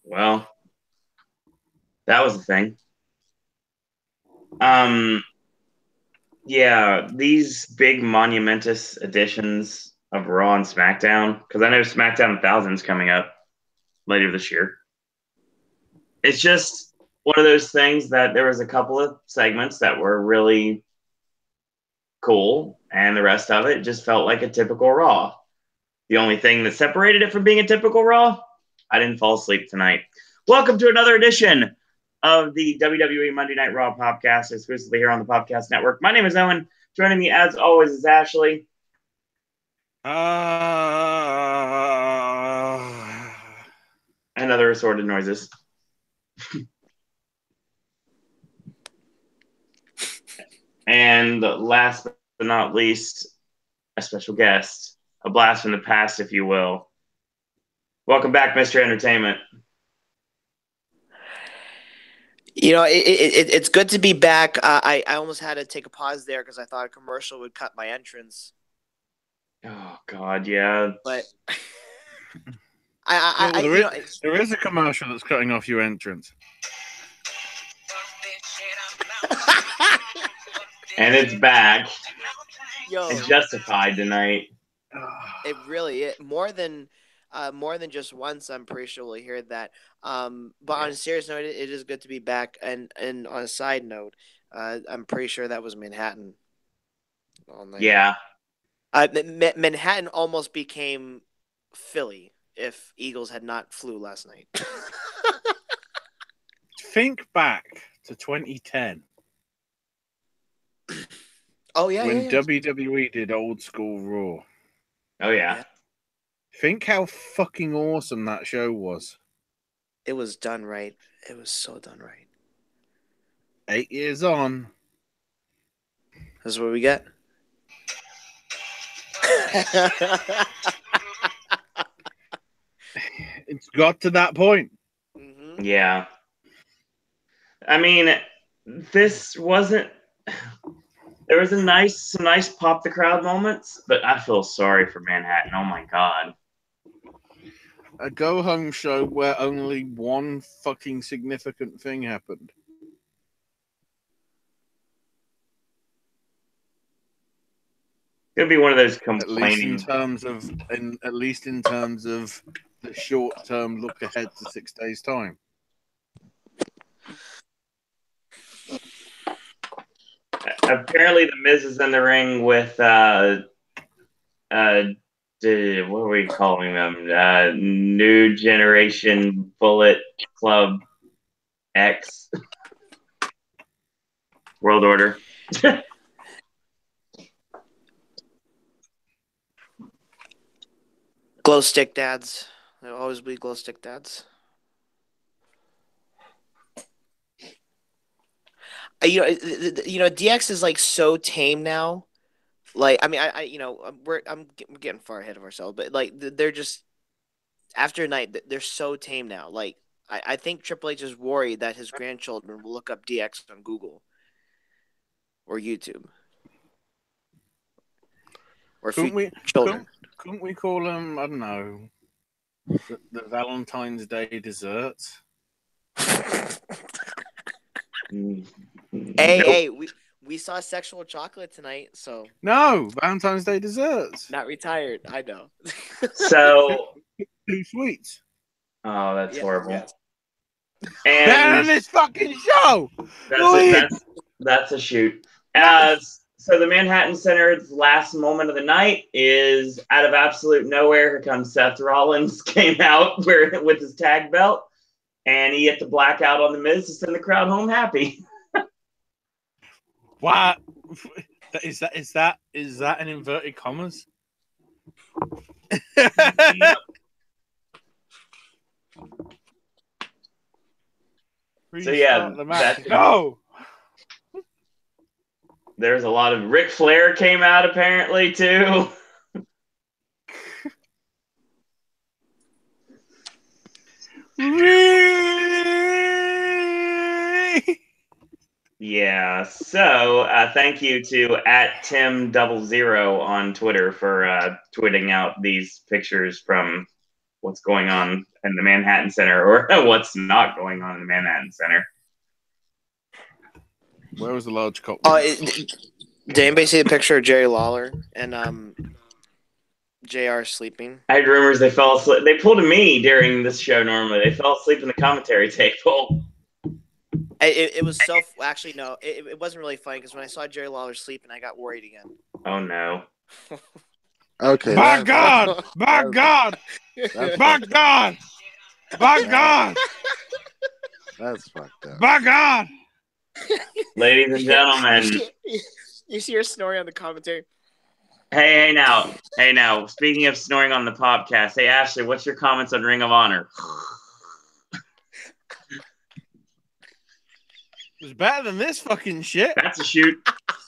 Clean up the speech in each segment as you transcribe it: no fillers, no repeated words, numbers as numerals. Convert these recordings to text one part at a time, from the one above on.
Well, that was the thing. Yeah, these big monumentous editions of Raw and SmackDown, because I know SmackDown 1000's coming up later this year. It's just one of those things that there was a couple of segments that were really cool, and the rest of it just felt like a typical Raw. The only thing that separated it from being a typical Raw, I didn't fall asleep tonight. Welcome to another edition of the WWE Monday Night Raw podcast, exclusively here on the Popcast Network. My name is Owen. Joining me, as always, is Ashley. And other assorted noises. And last but not least, a special guest, a blast from the past, if you will. Welcome back, Mr. Entertainment. You know, it's good to be back. I almost had to take a pause there because I thought a commercial would cut my entrance. Oh, God, yeah. But there is a commercial that's cutting off your entrance. And it's back. Yo, it's justified tonight. It really more than just once. I'm pretty sure we'll hear that. But on a serious note, it is good to be back. And on a side note, I'm pretty sure that was Manhattan all night. Yeah. Manhattan almost became Philly if Eagles had not flew last night. Think back to 2010. Oh, yeah. When WWE did Old School Raw. Oh, yeah. Think how fucking awesome that show was. It was done right. It was so done right. 8 years on. This is what we get. It's got to that point. Mm-hmm. Yeah. I mean, this wasn't... There was some nice pop the crowd moments, but I feel sorry for Manhattan. Oh, my God. A go-home show where only one fucking significant thing happened. It'll be one of those complaining. At least in terms of the short-term look ahead to 6 days' time. Apparently, the Miz is in the ring with what are we calling them? New Generation Bullet Club X World Order. Glow stick dads. There'll always be glow stick dads. DX is like so tame now. Like, I mean, I'm getting far ahead of ourselves, but like they're just after night, they're so tame now. Like, I think Triple H is worried that his grandchildren will look up DX on Google or YouTube. Or couldn't we call them, I don't know, the Valentine's Day desserts? Hey, we saw sexual chocolate tonight, so no Valentine's Day desserts. Not retired, I know. So 2 sweets. Oh, that's horrible. Yes. And they're in this fucking show. That's a shoot. So the Manhattan Center's last moment of the night is out of absolute nowhere. Here comes Seth Rollins, came out with his tag belt, and he hit the blackout on the Miz to send the crowd home happy. What is that in inverted commas? So yeah, go. There's a lot of Ric Flair came out apparently too. Yeah, so thank you to @Tim00 on Twitter for tweeting out these pictures from what's going on in the Manhattan Center or what's not going on in the Manhattan Center. Where was the large cock? Did anybody see the picture of Jerry Lawler and JR sleeping? I had rumors they fell asleep. They pulled a me during this show normally. They fell asleep in the commentary table. It was so actually no, it wasn't really funny because when I saw Jerry Lawler sleeping, I got worried again. Oh no! Okay. By God! By God! By God! By God! That's fucked up. By God! Ladies and gentlemen, you see her snoring on the commentary. hey now. Speaking of snoring on the podcast, hey Ashley, what's your comments on Ring of Honor? It was better than this fucking shit. That's a shoot.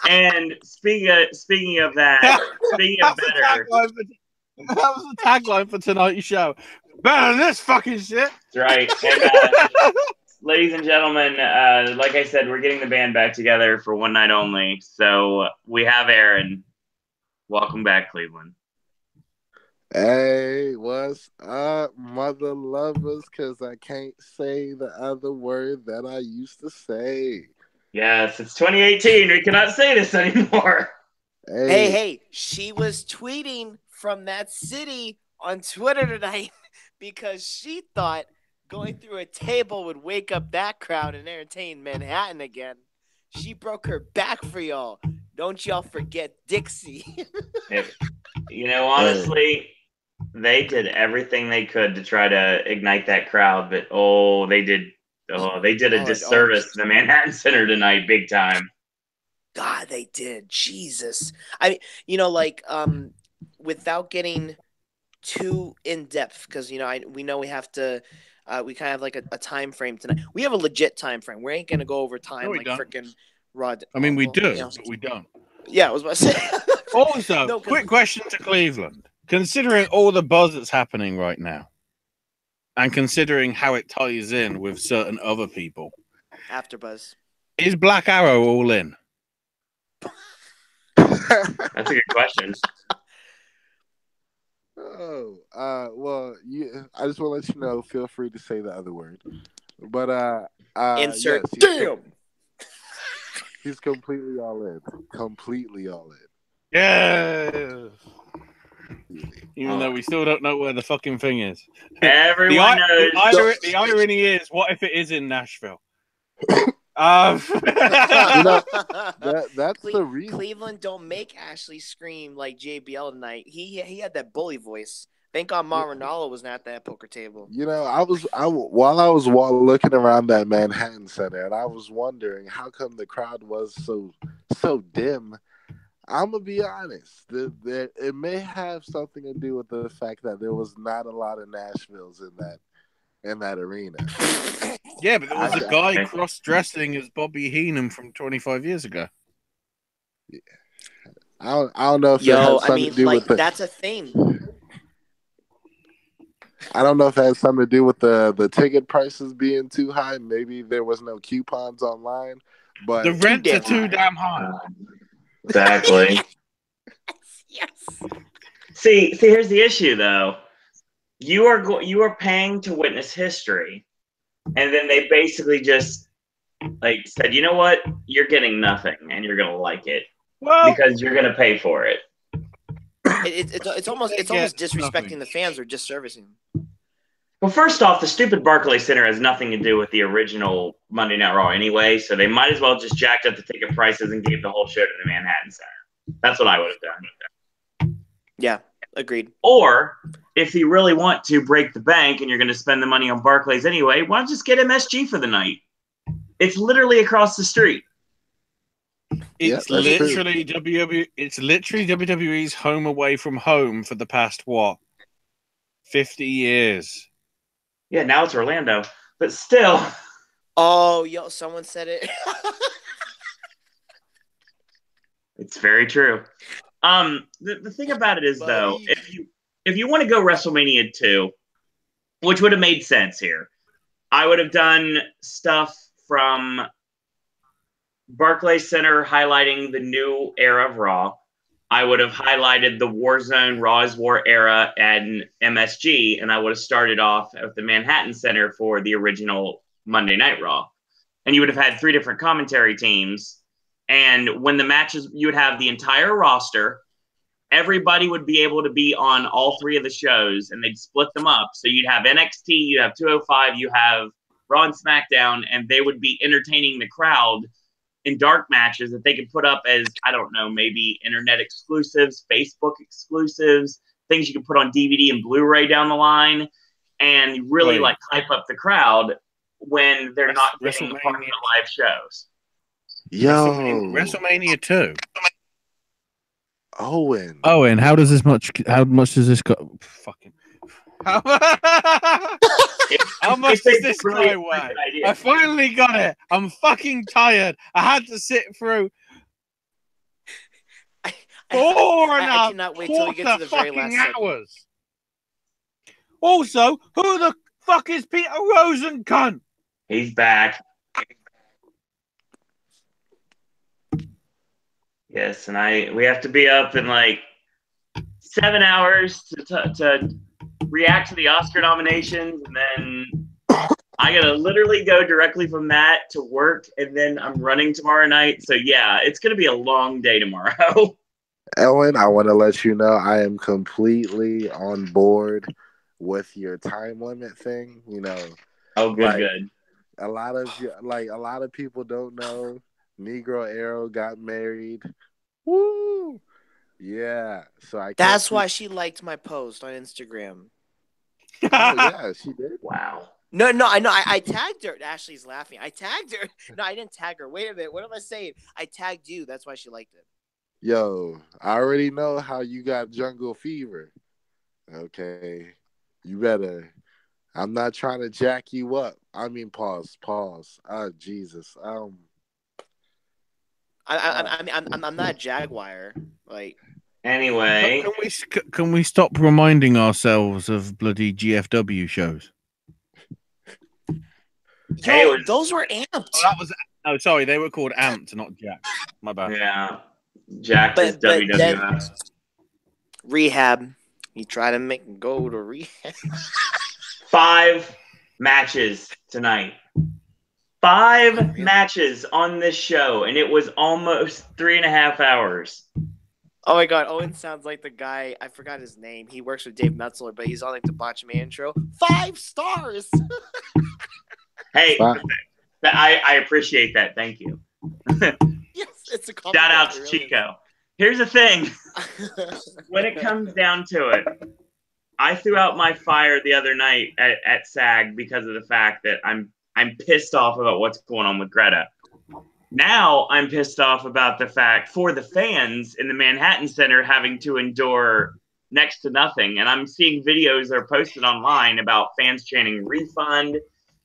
And speaking of that, speaking of better, that was the tagline for tonight's show. Better than this fucking shit. that's right. And, ladies and gentlemen, like I said, we're getting the band back together for one night only. So we have Aaron. Welcome back, Cleveland. Hey, what's up, mother lovers? Because I can't say the other word that I used to say. Yes, it's 2018. We cannot say this anymore. Hey, she was tweeting from that city on Twitter tonight because she thought going through a table would wake up that crowd and entertain Manhattan again. She broke her back for y'all. Don't y'all forget Dixie. Honestly, they did everything they could to try to ignite that crowd, but they did a disservice to the Manhattan Center tonight, big time. God, they did. Jesus. I mean, without getting too in depth, because we know we have to. We kind of have like a time frame tonight. We have a legit time frame. We ain't gonna go over time like freaking Rod. I mean, we do, but we don't. Yeah, I was about to say. Also, quick question to Cleveland. Considering all the buzz that's happening right now, and considering how it ties in with certain other people, AfterBuzz, is Black Arrow all in? That's a good question. Well, I just want to let you know. Feel free to say the other word, but insert. Yes, he's completely all in. Completely all in. Yes. Even though we still don't know where the fucking thing is. Everyone knows. The irony is, what if it is in Nashville? That's the reason. Cleveland don't make Ashley scream like JBL tonight. He had that bully voice. Thank God Ronaldo was not at that poker table. While I was looking around that Manhattan Center, and I was wondering how come the crowd was so dim. I'm gonna be honest. It may have something to do with the fact that there was not a lot of Nashvilles in that arena. Yeah, but there was a guy cross-dressing as Bobby Heenan from 25 years ago. Yeah. I don't know if it had something to do with that's a thing. I don't know if it had something to do with the ticket prices being too high. Maybe there was no coupons online, but the rents are too damn high. Exactly. Yes. See, here's the issue, though. You are paying to witness history, and then they basically just said, you know what, you're getting nothing, and you're gonna like it because you're gonna pay for it. It's almost disrespecting the fans or disservicing them. Well, first off, the stupid Barclays Center has nothing to do with the original Monday Night Raw anyway, so they might as well just jacked up the ticket prices and gave the whole show to the Manhattan Center. That's what I would have done. Yeah, agreed. Or, if you really want to break the bank and you're going to spend the money on Barclays anyway, why don't you just get MSG for the night? It's literally across the street. It's literally WWE's home away from home for the past 50 years. Yeah, now it's Orlando, but still. Oh, someone said it. It's very true. The thing about it is, though, if you want to go WrestleMania 2, which would have made sense here, I would have done stuff from Barclays Center highlighting the new era of Raw. I would have highlighted the Warzone Raw is War era and MSG, and I would have started off at the Manhattan Center for the original Monday Night Raw. And you would have had 3 different commentary teams. And when the matches, you would have the entire roster. Everybody would be able to be on all 3 of the shows, and they'd split them up. So you'd have NXT, you have 205, you have Raw and SmackDown, and they would be entertaining the crowd in dark matches that they could put up as, I don't know, maybe internet exclusives, Facebook exclusives, things you could put on DVD and Blu-ray down the line, and really like hype up the crowd when they're not getting the part of the live shows. Yo, WrestleMania 2. Owen, how much does this got? Fucking. How much does this guy weigh? I finally got it. I'm fucking tired. I had to sit through I cannot wait till we get to the very last hours. Also, who the fuck is Peter Rosencunt? He's back. Yes, and we have to be up in like 7 hours to react to the Oscar nominations, and then I gotta literally go directly from that to work, and then I'm running tomorrow night. So yeah, it's gonna be a long day tomorrow. Ellen, I want to let you know I am completely on board with your time limit thing. You know. Oh, good. A lot of people don't know Negro Arrow got married. Woo! Yeah. So that's why she liked my post on Instagram. Oh yeah, she did. Wow. No, I know. I tagged her. Ashley's laughing. I tagged her. No, I didn't tag her. Wait a minute. What am I saying? I tagged you. That's why she liked it. Yo, I already know how you got jungle fever. Okay. You better. I'm not trying to jack you up. I mean, pause. Oh, Jesus. I'm not a Jaguar. Like. Anyway, can we stop reminding ourselves of bloody GFW shows? Yo, those were amped. Sorry, they were called Amped, not Jack. My bad. Yeah, Jack is WWF. Rehab. You try to make him go to rehab. 5 matches tonight. 5 matches on this show, and it was almost 3.5 hours. Oh my God, Owen sounds like the guy, I forgot his name. He works with Dave Metzler, but he's on like the Botch Man show. 5 stars! Hey, I appreciate that. Thank you. Yes, it's a compliment. Shout out to Chico. Here's the thing. When it comes down to it, I threw out my fire the other night at SAG because of the fact that I'm pissed off about what's going on with Greta. Now I'm pissed off about the fact for the fans in the Manhattan Center having to endure next to nothing. And I'm seeing videos that are posted online about fans chanting refund,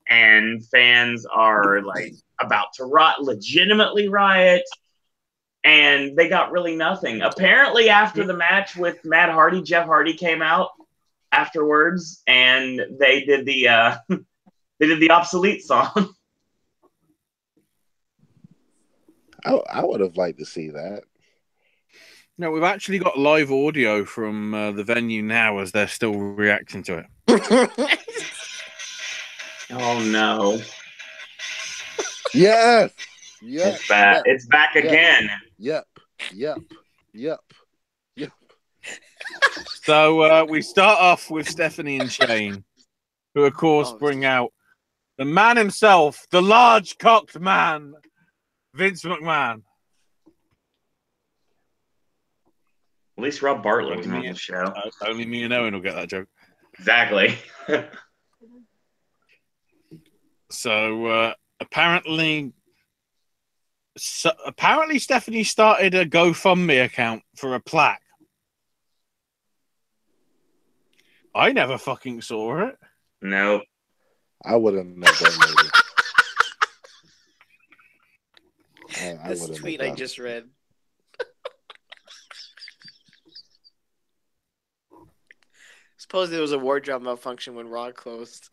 and fans are like about to legitimately riot. And they got really nothing. Apparently after the match with Matt Hardy, Jeff Hardy came out afterwards and they did the obsolete song. I would have liked to see that. No, we've actually got live audio from the venue now as they're still reacting to it. Oh, no. Yes. It's back. It's back again. Yep. So we start off with Stephanie and Shane, who, of course, bring out the man himself, the large-cocked man, Vince McMahon. At least Rob Bartlett was on the show. Only me and Owen will get that joke. Exactly. So apparently Stephanie started a GoFundMe account for a plaque. I never fucking saw it. No. I wouldn't have donated. This tweet I just read. Supposedly there was a wardrobe malfunction when Raw closed.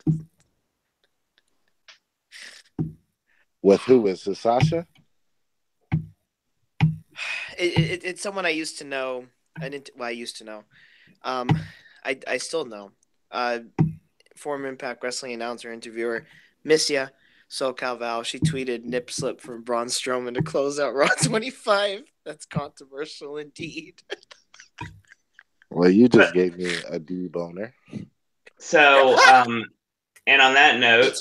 With who? Is it Sasha? It's someone I used to know. I used to know. I still know. Former Impact Wrestling announcer, interviewer, miss ya, SoCal Val. She tweeted nip slip from Braun Strowman to close out Raw 25. That's controversial indeed. Well, you just gave me a D boner. So, and on that note,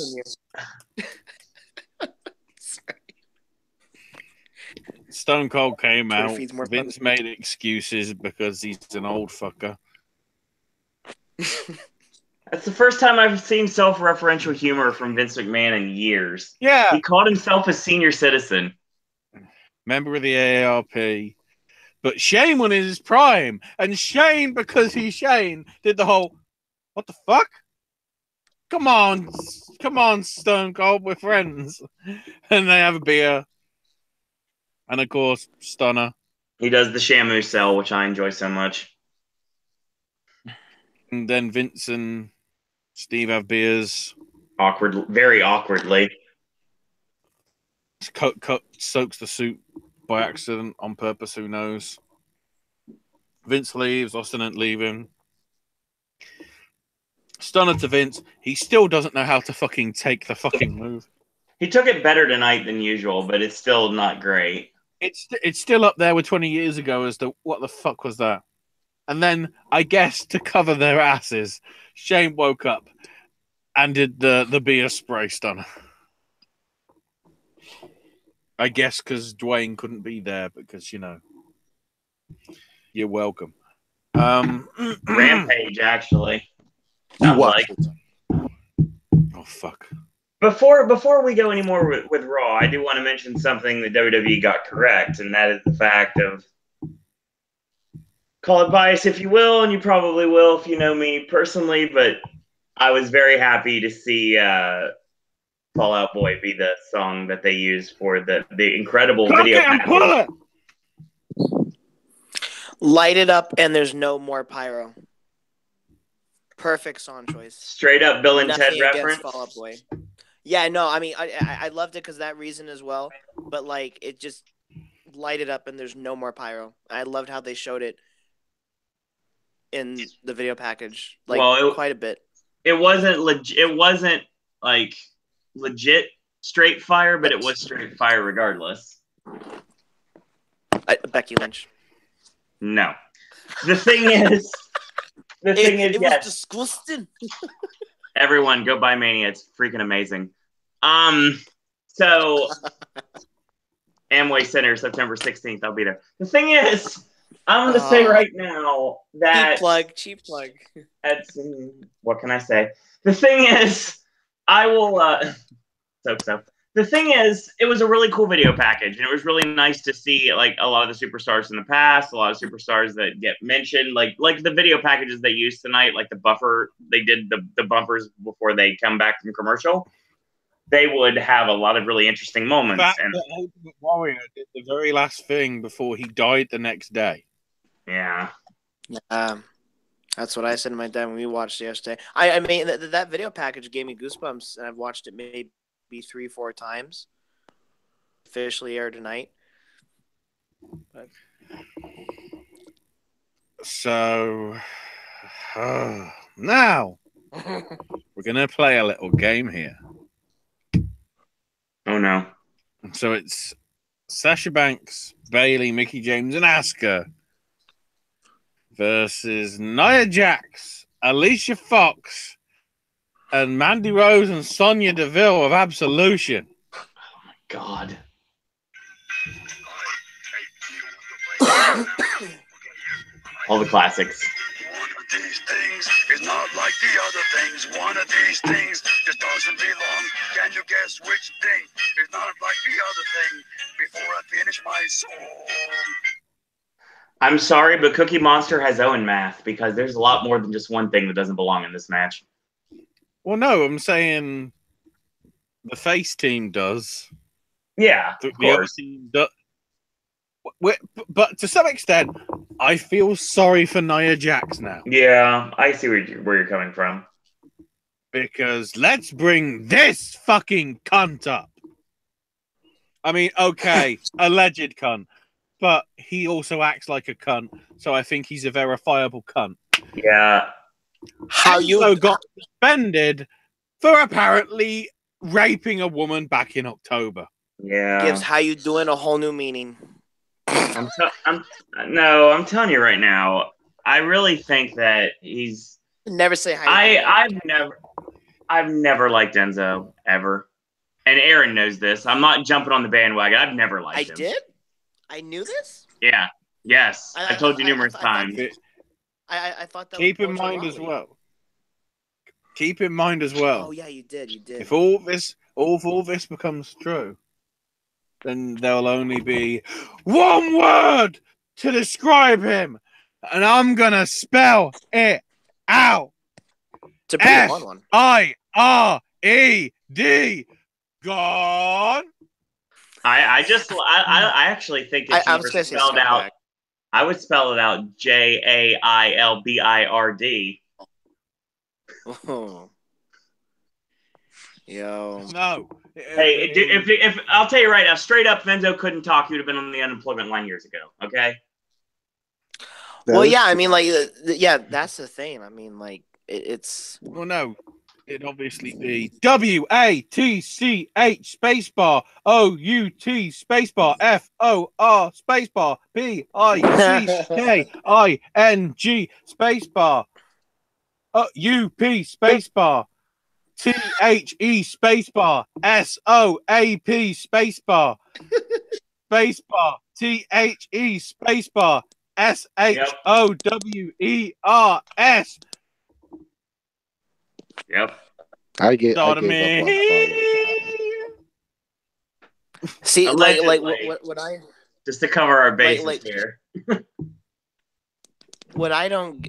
Stone Cold came Twitter out. feed's more Vince made excuses because he's an old fucker. that's the first time I've seen self-referential humor from Vince McMahon in years. Yeah. He called himself a senior citizen. Member of the AARP. But Shane was in his prime. And Shane, because he's Shane, did the whole, what the fuck? Come on, Stone Cold, we're friends. And they have a beer. And of course, Stunner. He does the Shamu cell, which I enjoy so much. And then Vince and Steve have beers. Very awkwardly. Cut soaks the suit by accident, on purpose, who knows. Vince leaves, Austin ain't leaving. Stunner to Vince. He still doesn't know how to fucking take the fucking move. He took it better tonight than usual, but it's still not great. It's still up there with 20 years ago as to what the fuck was that? And then, I guess, to cover their asses, Shane woke up and did the beer spray Stunner. I guess because Dwayne couldn't be there because, you know, you're welcome. Rampage, actually. You watch like. it. Oh, fuck. Before we go any more with Raw, I do want to mention something that WWE got correct, and that is the fact of, call it bias if you will, and you probably will if you know me personally, but I was very happy to see Fall Out Boy be the song that they used for the incredible video package. Light it up and there's no more pyro. Perfect song choice. Straight up Bill and Nothing Ted against reference. Fall Out Boy. Yeah, no, I mean, I loved it because that reason as well. But, like, it just lighted up and there's no more pyro. I loved how they showed it in the video package. Like, quite a bit. It wasn't like legit straight fire, but it was straight fire regardless. Becky Lynch. No. The thing is, it was disgusting. Everyone, go buy Mania. It's freaking amazing. So Amway Center, September 16th. I'll be there. The thing is, I'm going to say right now that cheap plug. What can I say? The thing is, I will. So. The thing is, it was a really cool video package, and it was really nice to see like a lot of the superstars in the past, a lot of superstars that get mentioned, like the video packages they used tonight, like the buffer. They did the bumpers before they come back from commercial. They would have a lot of really interesting moments. And the Ultimate Warrior did the very last thing before he died the next day. Yeah. That's what I said to my dad when we watched it yesterday. I mean, that video package gave me goosebumps, and I've watched it maybe 3-4 times. Officially aired tonight. But... So, now, we're going to play a little game here. Oh, no. So it's Sasha Banks, Bayley, Mickie James, and Asuka versus Nia Jax, Alicia Fox, and Mandy Rose and Sonya Deville of Absolution. Oh, my God. All the classics. One of these things is not like the other things. One of these things just doesn't belong. Can you guess which thing is not like the other thing before I finish my song? I'm sorry, but Cookie Monster has Owen math because there's a lot more than just one thing that doesn't belong in this match. Well, no, I'm saying the face team does. Yeah, the other team does. But to some extent, I feel sorry for Nia Jax now. Yeah, I see where you're coming from. Because let's bring this fucking cunt up. I mean, okay, alleged cunt. but he also acts like a cunt. So I think he's a verifiable cunt. Yeah. How you got suspended for apparently raping a woman back in October. Yeah. gives how you doing a whole new meaning. I'm telling you right now, I really think that he's. Never say how you doing. I've never liked Enzo ever, and Aaron knows this. I'm not jumping on the bandwagon. I've never liked him. I did. I knew this. Yeah. Yes. I've told you numerous times. I thought that. Keep in mind as well. Keep in mind as well. Oh yeah, you did. If all this becomes true, then there'll only be one word to describe him, and I'm gonna spell it out. It's a pretty long one. F-I-R-E-D. Gone. I actually think it's spelled out. I would spell it out Jailbird. Oh. Yo. No. Hey, if I'll tell you right now, straight up, Enzo couldn't talk. He would have been on the unemployment line years ago. Okay. Well, yeah. I mean, like, yeah. That's the thing. I mean, like, it's. Well, no. It'd obviously be WATCH spacebar OUT spacebar FOR spacebar BICKING spacebar UP spacebar THE spacebar SOAP spacebar spacebar THE spacebar SHOWERS. Yep. I get See, Allegedly. like what I just to cover our bases here. What I don't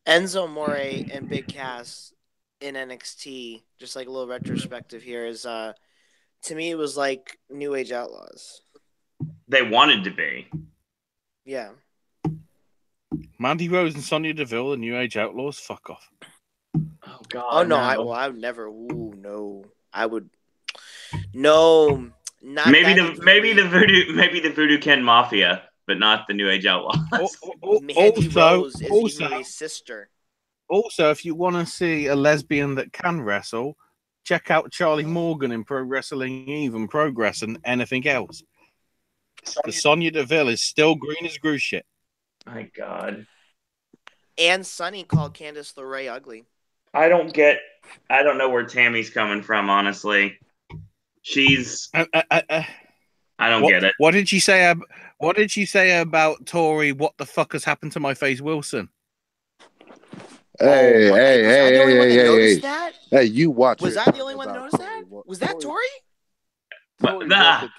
Enzo More and Big Cass in NXT, just like a little retrospective here, is to me it was like New Age Outlaws. They wanted to be. Yeah. Mandy Rose and Sonya Deville, the New Age Outlaws, fuck off. Oh God. Oh no, I would never. Ooh, no, I would. No, not maybe the Voodoo Ken Mafia, but not the New Age Outlaws. Mandy Rose is Mary's sister. Also, if you want to see a lesbian that can wrestle, check out Charlie Morgan in Pro Wrestling Even Progress and anything else. The Sonya Deville is still green as grease shit. My God. And Sonny called Candice LeRae ugly. I don't know where Tammy's coming from, honestly. She's. I don't get it. What did she say? What did she say about Tori? What the fuck has happened to my face, Wilson? Hey, you watch. Was I the only one that noticed that? Was that Tori? I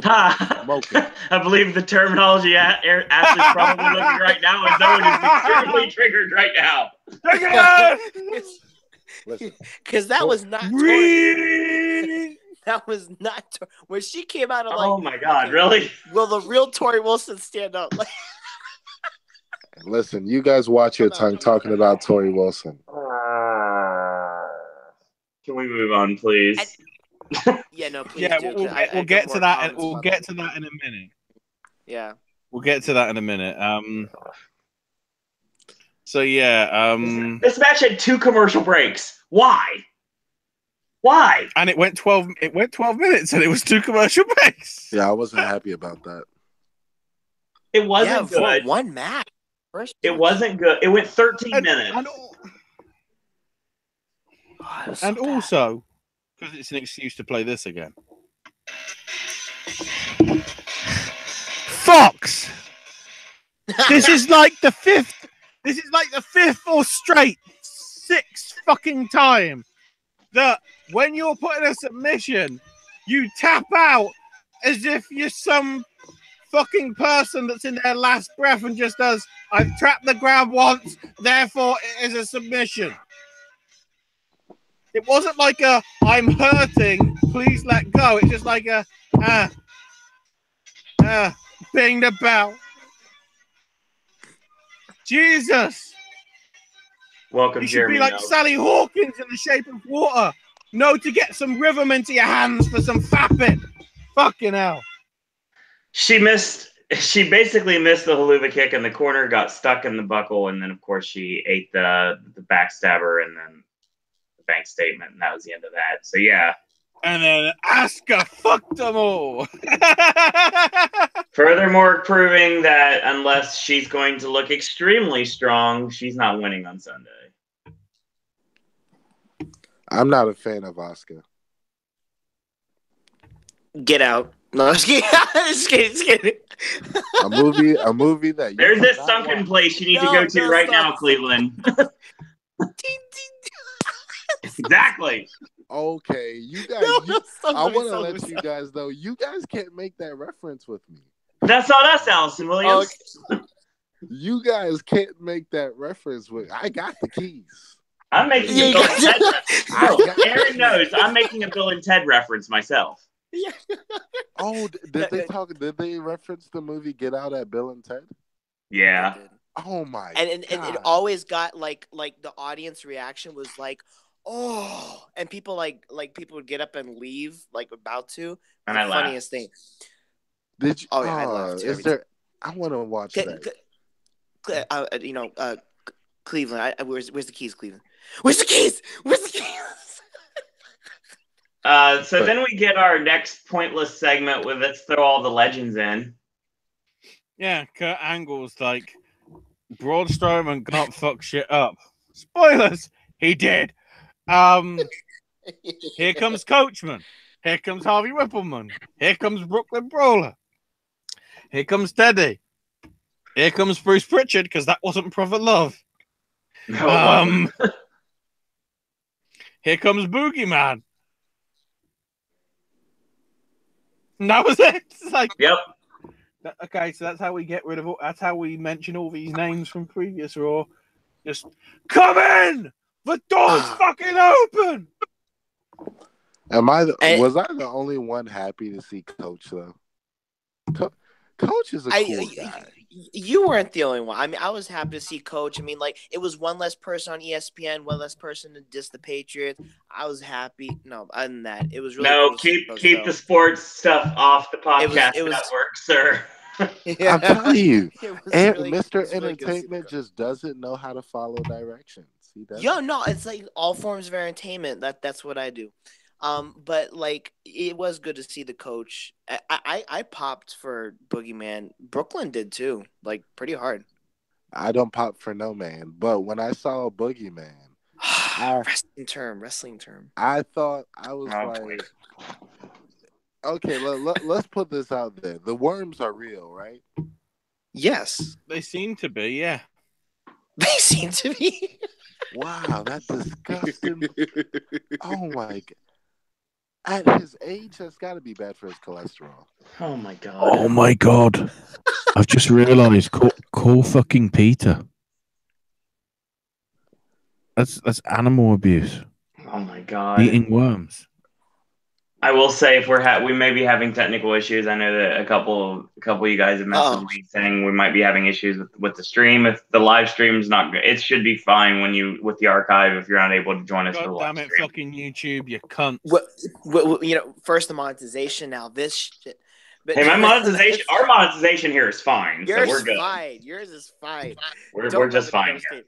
believe the terminology Ashley's probably looking right now is though it is extremely triggered right now. Because that was not Tori. That was not Tori. When she came out, I'm like, oh my God, okay, really? Will the real Tori Wilson stand up? Listen, you guys watch your tongue talking about Tori Wilson. Can we move on, please? Yeah, no, please. Yeah, do, we'll get to that. We'll get to that in a minute. Yeah, we'll get to that in a minute. So yeah, this match had 2 commercial breaks. Why? And it went 12 minutes, and it was 2 commercial breaks. Yeah, I wasn't happy about that. It wasn't good. For one match. It wasn't good. It went 13 minutes. And also, because it's an excuse to play this again. Fox! This is like the 5th. This is like the 5th or straight 6th fucking time that when you're putting a submission, you tap out as if you're some fucking person that's in their last breath and just does, I've trapped the ground once, therefore it is a submission. It wasn't like a, I'm hurting, please let go. It's just like a, bing the bell. Jesus. Welcome, you should Jeremy. be like Sally Hawkins in The Shape of Water. No, to get some rhythm into your hands for some fapping. Fucking hell. She missed She basically missed the haluva kick in the corner, got stuck in the buckle, and then of course she ate the backstabber and then the bank statement, and that was the end of that. So yeah. And then Asuka fucked them all. Furthermore, proving that unless she's going to look extremely strong, she's not winning on Sunday. I'm not a fan of Asuka. Get out. No, just kidding. Just kidding. A movie that you There's this cannot sunken watch. place you need to go to right now, Cleveland. Exactly. Okay, you guys. I want to let you guys know. You guys can't make that reference with me. That's not us, Allison Williams. You guys can't make that reference with. I got the keys. I'm making a Bill and Ted reference. No, Aaron knows I'm making a Bill and Ted reference myself. Yeah. Oh, did they reference the movie Get Out at Bill and Ted? Yeah. Oh my! And it always got like the audience reaction was like, oh, and people like people would get up and leave like about to. And the I laughed. funniest thing. Did you? Oh yeah, I laughed. Is there? I want to watch that. Cleveland. Where's the keys, Cleveland? Where's the keys? So then we get our next pointless segment with let's throw all the legends in. Yeah, Kurt Angle's like, Braun Strowman can't fuck shit up. Spoilers, he did. Here comes Coachman. Here comes Harvey Whippleman. Here comes Brooklyn Brawler. Here comes Teddy. Here comes Bruce Pritchard, because that wasn't Prophet Love. No, here comes Boogeyman. And that was it. It's like, yep. Okay, so that's how we get rid of that's how we mention all these names from previous Raw. Just come in! The door's fucking open! Was I the only one happy to see Coach though? Coach is a cool guy. You weren't the only one. I mean, I was happy to see Coach. I mean, like, it was one less person on ESPN, one less person to diss the Patriots. I was happy. No, other than that, it was really No, cool keep the sports stuff off the podcast network, sir. Yeah. I'm telling you, really, Mr. really Entertainment just doesn't know how to follow directions. He doesn't. Yo, no, it's like all forms of entertainment. That's what I do. But like it was good to see the Coach. I popped for Boogeyman. Brooklyn did too, like pretty hard. I don't pop for no man, but when I saw Boogeyman, wrestling term. I thought I was like, okay, let's put this out there. The worms are real, right? Yes, they seem to be. Yeah, they seem to be. Wow, that's disgusting. Oh my god. At his age, that's got to be bad for his cholesterol. Oh my god. Oh my god. I've just realised. Call fucking Peter. That's animal abuse. Oh my god. Eating worms. I will say if we may be having technical issues. I know that a couple of you guys have messaged me saying we might be having issues with the stream. If the live stream's not good, it should be fine with the archive if you're not able to join us for the live damn it, stream. fucking YouTube, you cunt. First the monetization, now this shit. But hey, our monetization here is fine. Yours so we're good. Fine. Yours is fine. We're just fine here.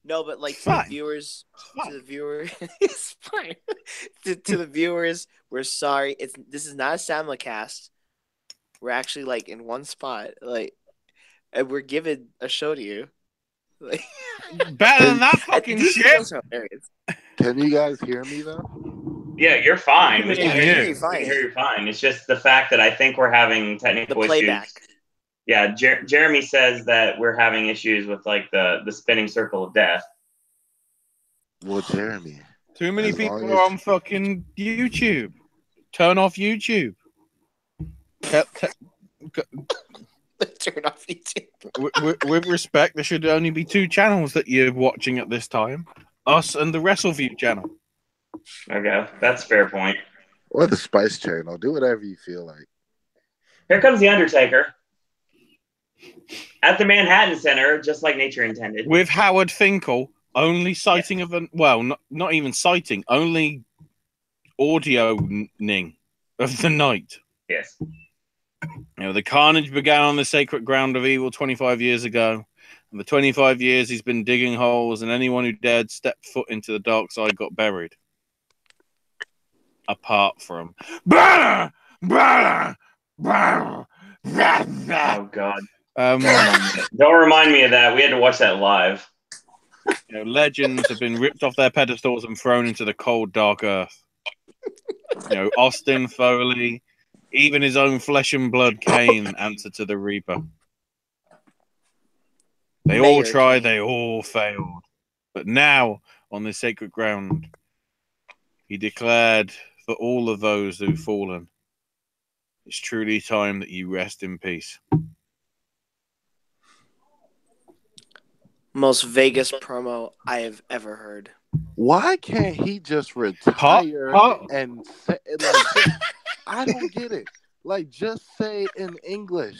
No, but like to the viewers, it's fine. to the viewers, we're sorry. This is not a simulcast. We're actually like in one spot, like, and we're giving a show to you. Like, better than that fucking shit. Can you guys hear me though? Yeah, you're fine. We can hear you fine. You're fine. It's just the fact that I think we're having technical issues. Playback. Yeah, Jeremy says that we're having issues with like the spinning circle of death. Well, Jeremy. Too many people are on fucking YouTube. Turn off YouTube. Turn off YouTube. With respect, there should only be 2 channels that you're watching at this time. Us and the WrestleView channel. Okay, that's a fair point. Or the Spice channel. Do whatever you feel like. Here comes The Undertaker. At the Manhattan Center, just like nature intended. With Howard Finkel, only sighting of not even sighting, only audioing of the night. Yes. The carnage began on the sacred ground of evil 25 years ago. And for 25 years, he's been digging holes, and anyone who dared step foot into the dark side got buried. Apart from... Oh, God. Don't remind me of that. We had to watch that live. Legends have been ripped off their pedestals and thrown into the cold, dark earth. Austin, Foley, even his own flesh and blood Kane answered to the Reaper. They all tried, they all failed. But now, on this sacred ground, he declared for all of those who've fallen, it's truly time that you rest in peace. Most Vegas promo I have ever heard. Why can't he just retire and say, I don't get it. Like, just say in English,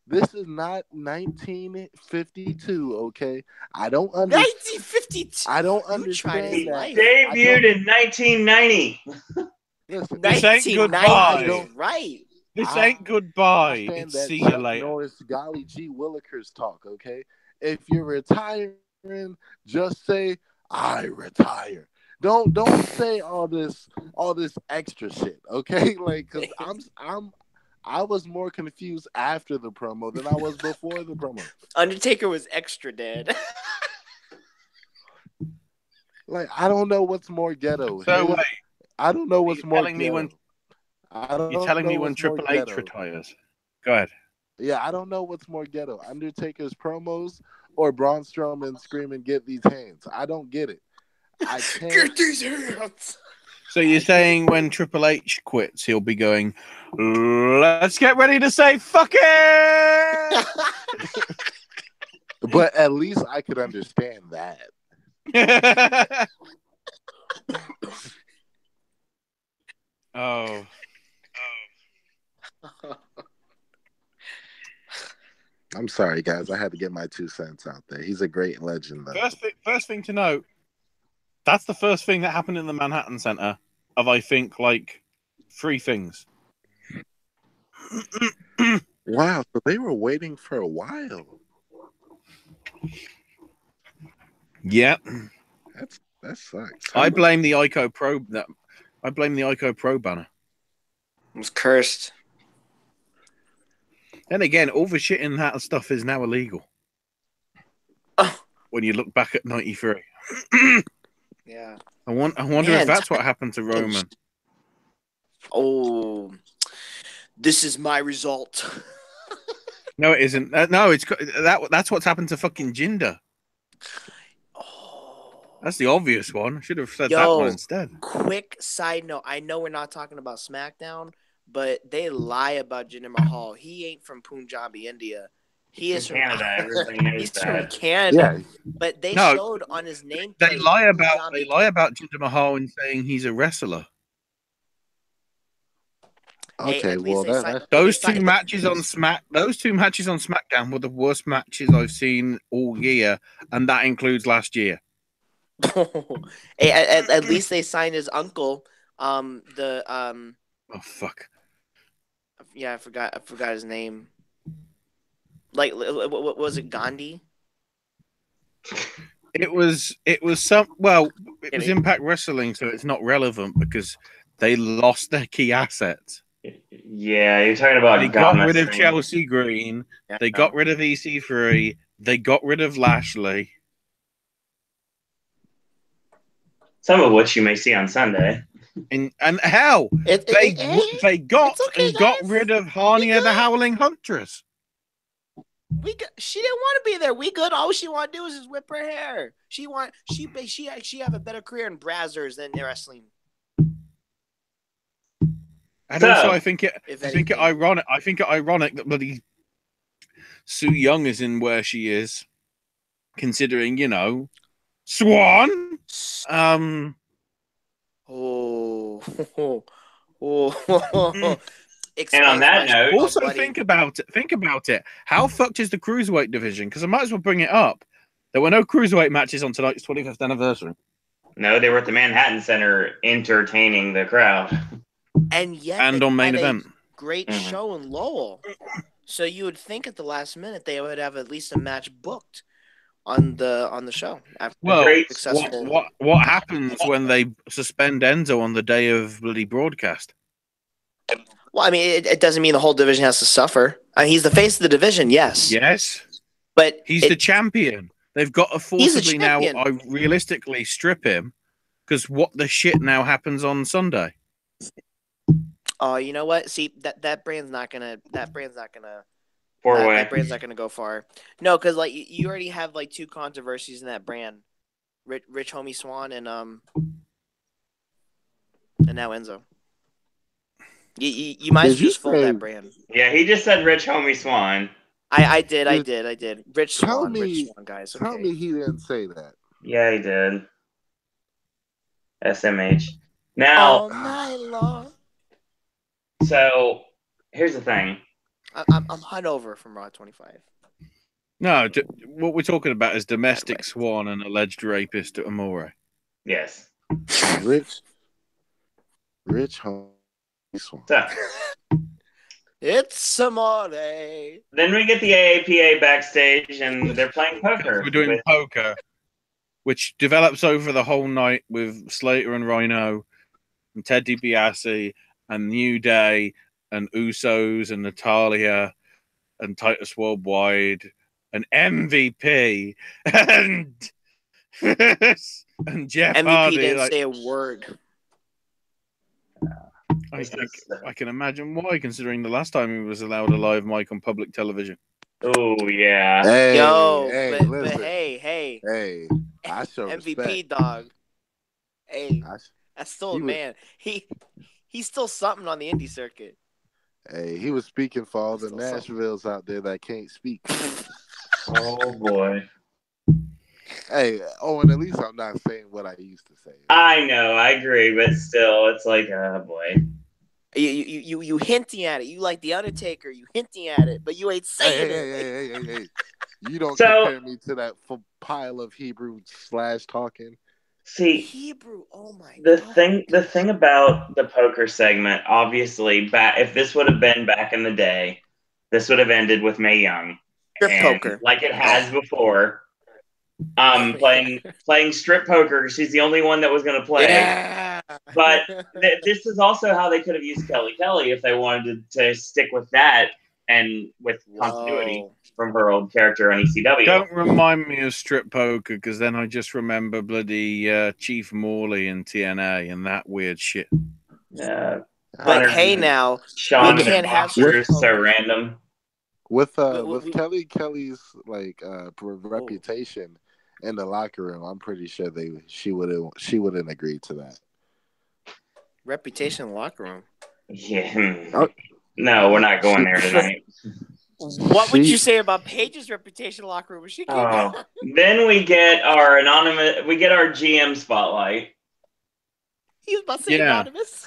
this is not 1952, okay? I don't understand. 1952? I don't understand He that. debuted in 1990. Listen, This ain't goodbye. Right. This ain't goodbye. It's see you later. Norris, Golly G. Willikers talk, okay? If you're retiring, just say, I retire. Don't say all this extra shit, okay? Like, cause I was more confused after the promo than I was before the promo. Undertaker was extra dead. Like, I don't know what's more ghetto. So wait, I don't know what's more ghetto. You're telling me when Triple H retires? Go ahead. Yeah, I don't know what's more ghetto. Undertaker's promos or Braun Strowman screaming, "Get these hands." I don't get it. I can't Get these hands. So you're saying when Triple H quits, he'll be going, let's get ready to say fuck it! But at least I could understand that. Oh. I'm sorry, guys. I had to get my 2 cents out there. He's a great legend, though. First thing to note, that's the first thing that happened in the Manhattan Center of, I think, like 3 things. Wow, so they were waiting for a while. Yeah. That sucks. I blame the ICO Pro. I blame the ICO Pro banner. It was cursed. Then again, all the shit in that stuff is now illegal. When you look back at 93. Yeah. I wonder if that's what happened to Roman. Oh, this is my result. No, it isn't. No, that's what's happened to fucking Jinder. Oh, That's the obvious one. I should have said that one instead. Quick side note. I know we're not talking about SmackDown, but they lie about Jinder Mahal. He ain't from Punjabi, India. He is from Canada. Everybody knows He's that. from Canada. Yeah. But they No, showed on his name. They lie about Jinder Mahal and saying he's a wrestler. Okay, well, Those two matches on SmackDown were the worst matches I've seen all year, and that includes last year. At least they signed his uncle. Oh fuck. Yeah, I forgot his name. Like, what was it? Gandhi. It was Impact Wrestling, so it's not relevant because they lost their key assets. Yeah, you're talking about. They got rid of Chelsea Green. Yeah. They got rid of EC3. They got rid of Lashley. Some of which you may see on Sunday. And hell, they got rid of Hania the Howling Huntress. She didn't want to be there. We good. All she want to do is just whip her hair. She have a better career in Brazzers than wrestling. And also, I think it ironic that bloody Sue Young is in where she is, considering Swan. Oh. And on that note, also think about it. How fucked is the cruiserweight division? Because I might as well bring it up. There were no cruiserweight matches on tonight's 25th anniversary. No, they were at the Manhattan Center entertaining the crowd. And yet, and on main event, great Mhm. show in Lowell. So you would think at the last minute they would have at least a match booked on the show. After Well, Great. successful. what happens when they suspend Enzo on the day of bloody broadcast? Well, I mean, it doesn't mean the whole division has to suffer. I mean, he's the face of the division, yes. Yes, But he's the champion. They've got to He's the forcibly now, champion. realistically strip him because what the shit now happens on Sunday? Oh, you know what? See, that brand's not gonna Four-way. that brand's not gonna go far. No, because like you already have like two controversies in that brand, Rich Homie Swan and now Enzo. You might as Did well you just fold say- that brand. Yeah, he just said Rich Homie Swan. I did. Rich Tell Swan, me- Rich Swan, guys. Okay. Tell me he didn't say that. Yeah, he did. SMH. All Now, night long. so here's the thing. I'm hungover from Raw 25. No, what we're talking about is domestic Right. Swan and alleged rapist Amore. Yes. Rich Homie Swan. So It's Amore. then we get the AAPA backstage, and they're playing poker. We're doing with- poker, which develops over the whole night with Slater and Rhino and Ted DiBiase and New Day and Usos and Natalia and Titus Worldwide and MVP and and Jeff MVP Hardy. didn't Like, say a word. I can imagine why, considering the last time he was allowed a live mic on public television. Oh yeah. Hey, But listen. hey, I show MVP respect. dog. Hey, I- that's still a he was- man. He's still something on the indie circuit. Hey, he was speaking for all the Still something. Nashvilles out there that can't speak. Oh boy. Hey, and at least I'm not saying what I used to say. I know, I agree, but still, it's like, oh boy. You hinting at it. You like the Undertaker. You hinting at it, but you ain't saying it. Hey. You don't So- compare me to that pile of Hebrew / talking. See, Hebrew. Oh my the god. thing about the poker segment, obviously, if this would have been back in the day, this would have ended with Mae Young. Strip And poker. like it has before. Playing strip poker. She's the only one that was going to play. Yeah. But this is also how they could have used Kelly Kelly if they wanted to stick with that and with continuity Whoa. from her old character on ECW. Don't remind me of strip poker, because then I just remember bloody Chief Morley and TNA and that weird shit. Hunter But hey, now Sean we and can't have Foster is strip so poker. random. With we- Kelly Kelly's reputation in the locker room, I'm pretty sure she wouldn't agree to that. Reputation in the locker room. Yeah. No, we're not going there tonight. What would you say about Paige's reputation in the locker room? She came Oh. Then we get our GM spotlight. He was about to say Yeah. anonymous.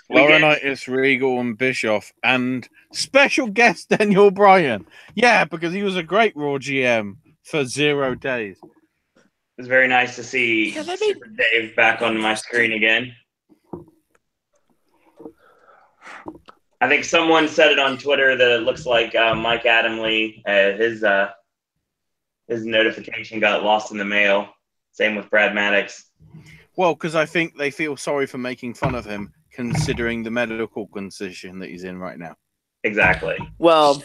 We get- Laurinaitis, Regal, and Bischoff, and special guest Daniel Bryan. Yeah, because he was a great Raw GM for 0 days. It was very nice to see Yeah, that made- Super Dave back on my screen again. I think someone said it on Twitter that it looks like Mike Adamle, his notification got lost in the mail. Same with Brad Maddox. Well, because I think they feel sorry for making fun of him, considering the medical condition that he's in right now. Exactly. Well,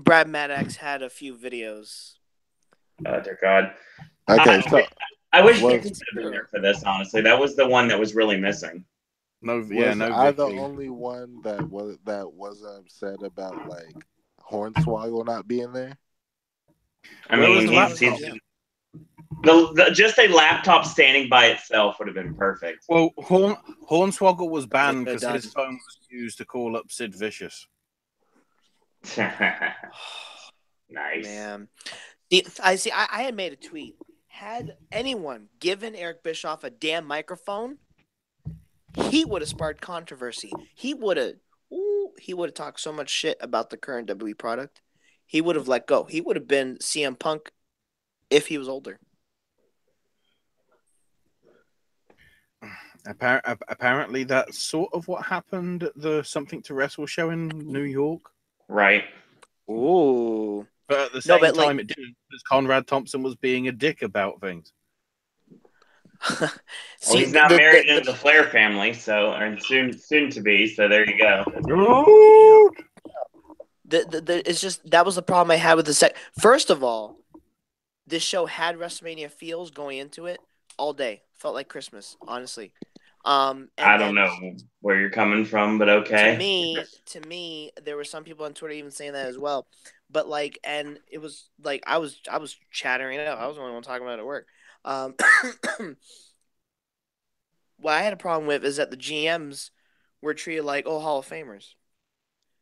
Brad Maddox had a few videos. Oh, dear God. Okay, so I wish Well- Dixie could have been there for this, honestly. That was the one that was really missing. No, was yeah, no. I the Vicky. only one that wasn't upset about like Hornswoggle not being there? I Where was mean, the he's laptop? just a laptop standing by itself would have been perfect. Well, Hornswoggle was banned They're because done. his phone was used to call up Sid Vicious. Nice. Man, I had made a tweet. Had anyone given Eric Bischoff a damn microphone, he would have sparked controversy. He would have talked so much shit about the current WWE product. He would have let go. He would have been CM Punk if he was older. Apparently, that's sort of what happened at the Something to Wrestle show in New York. Right. Ooh. But at the No, same but, time, like- it didn't, because Conrad Thompson was being a dick about things. Well, See, he's now married into the Flair family, so and soon to be. So there you go. It's just that was the problem I had with the First of all, this show had WrestleMania feels going into it all day. Felt like Christmas, honestly. And I don't know where you're coming from, but okay. To me, there were some people on Twitter even saying that as well. But like, and it was like I was chattering it out. I was the only one talking about it at work. What I had a problem with is that the GMs were treated like Hall of Famers.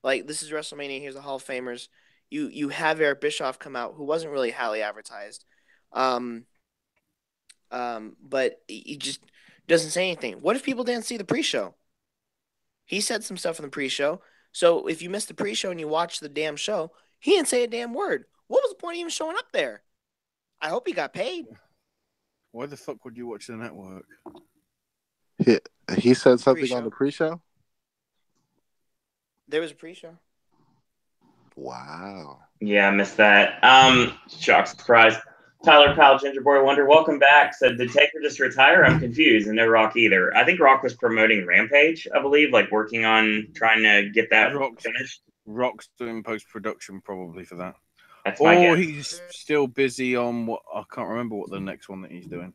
Like, this is WrestleMania. Here's the Hall of Famers. You have Eric Bischoff come out, who wasn't really highly advertised, but he just doesn't say anything. What if people didn't see the pre-show? He said some stuff in the pre-show. So if you missed the pre-show and you watched the damn show, he didn't say a damn word. What was the point of even showing up there? I hope he got paid. Why the fuck would you watch the network? He said something Pre-show. on the pre-show? There was a pre-show. Wow. Yeah, I missed that. Shock, surprise. Tyler Powell, Ginger Boy Wonder, welcome back. Said, did Taker just retire? I'm confused, and no Rock either. I think Rock was promoting Rampage, I believe, like working on trying to get that finished. Rock's doing post-production probably for that. That's my guess. He's still busy on what I can't remember what the next one that he's doing.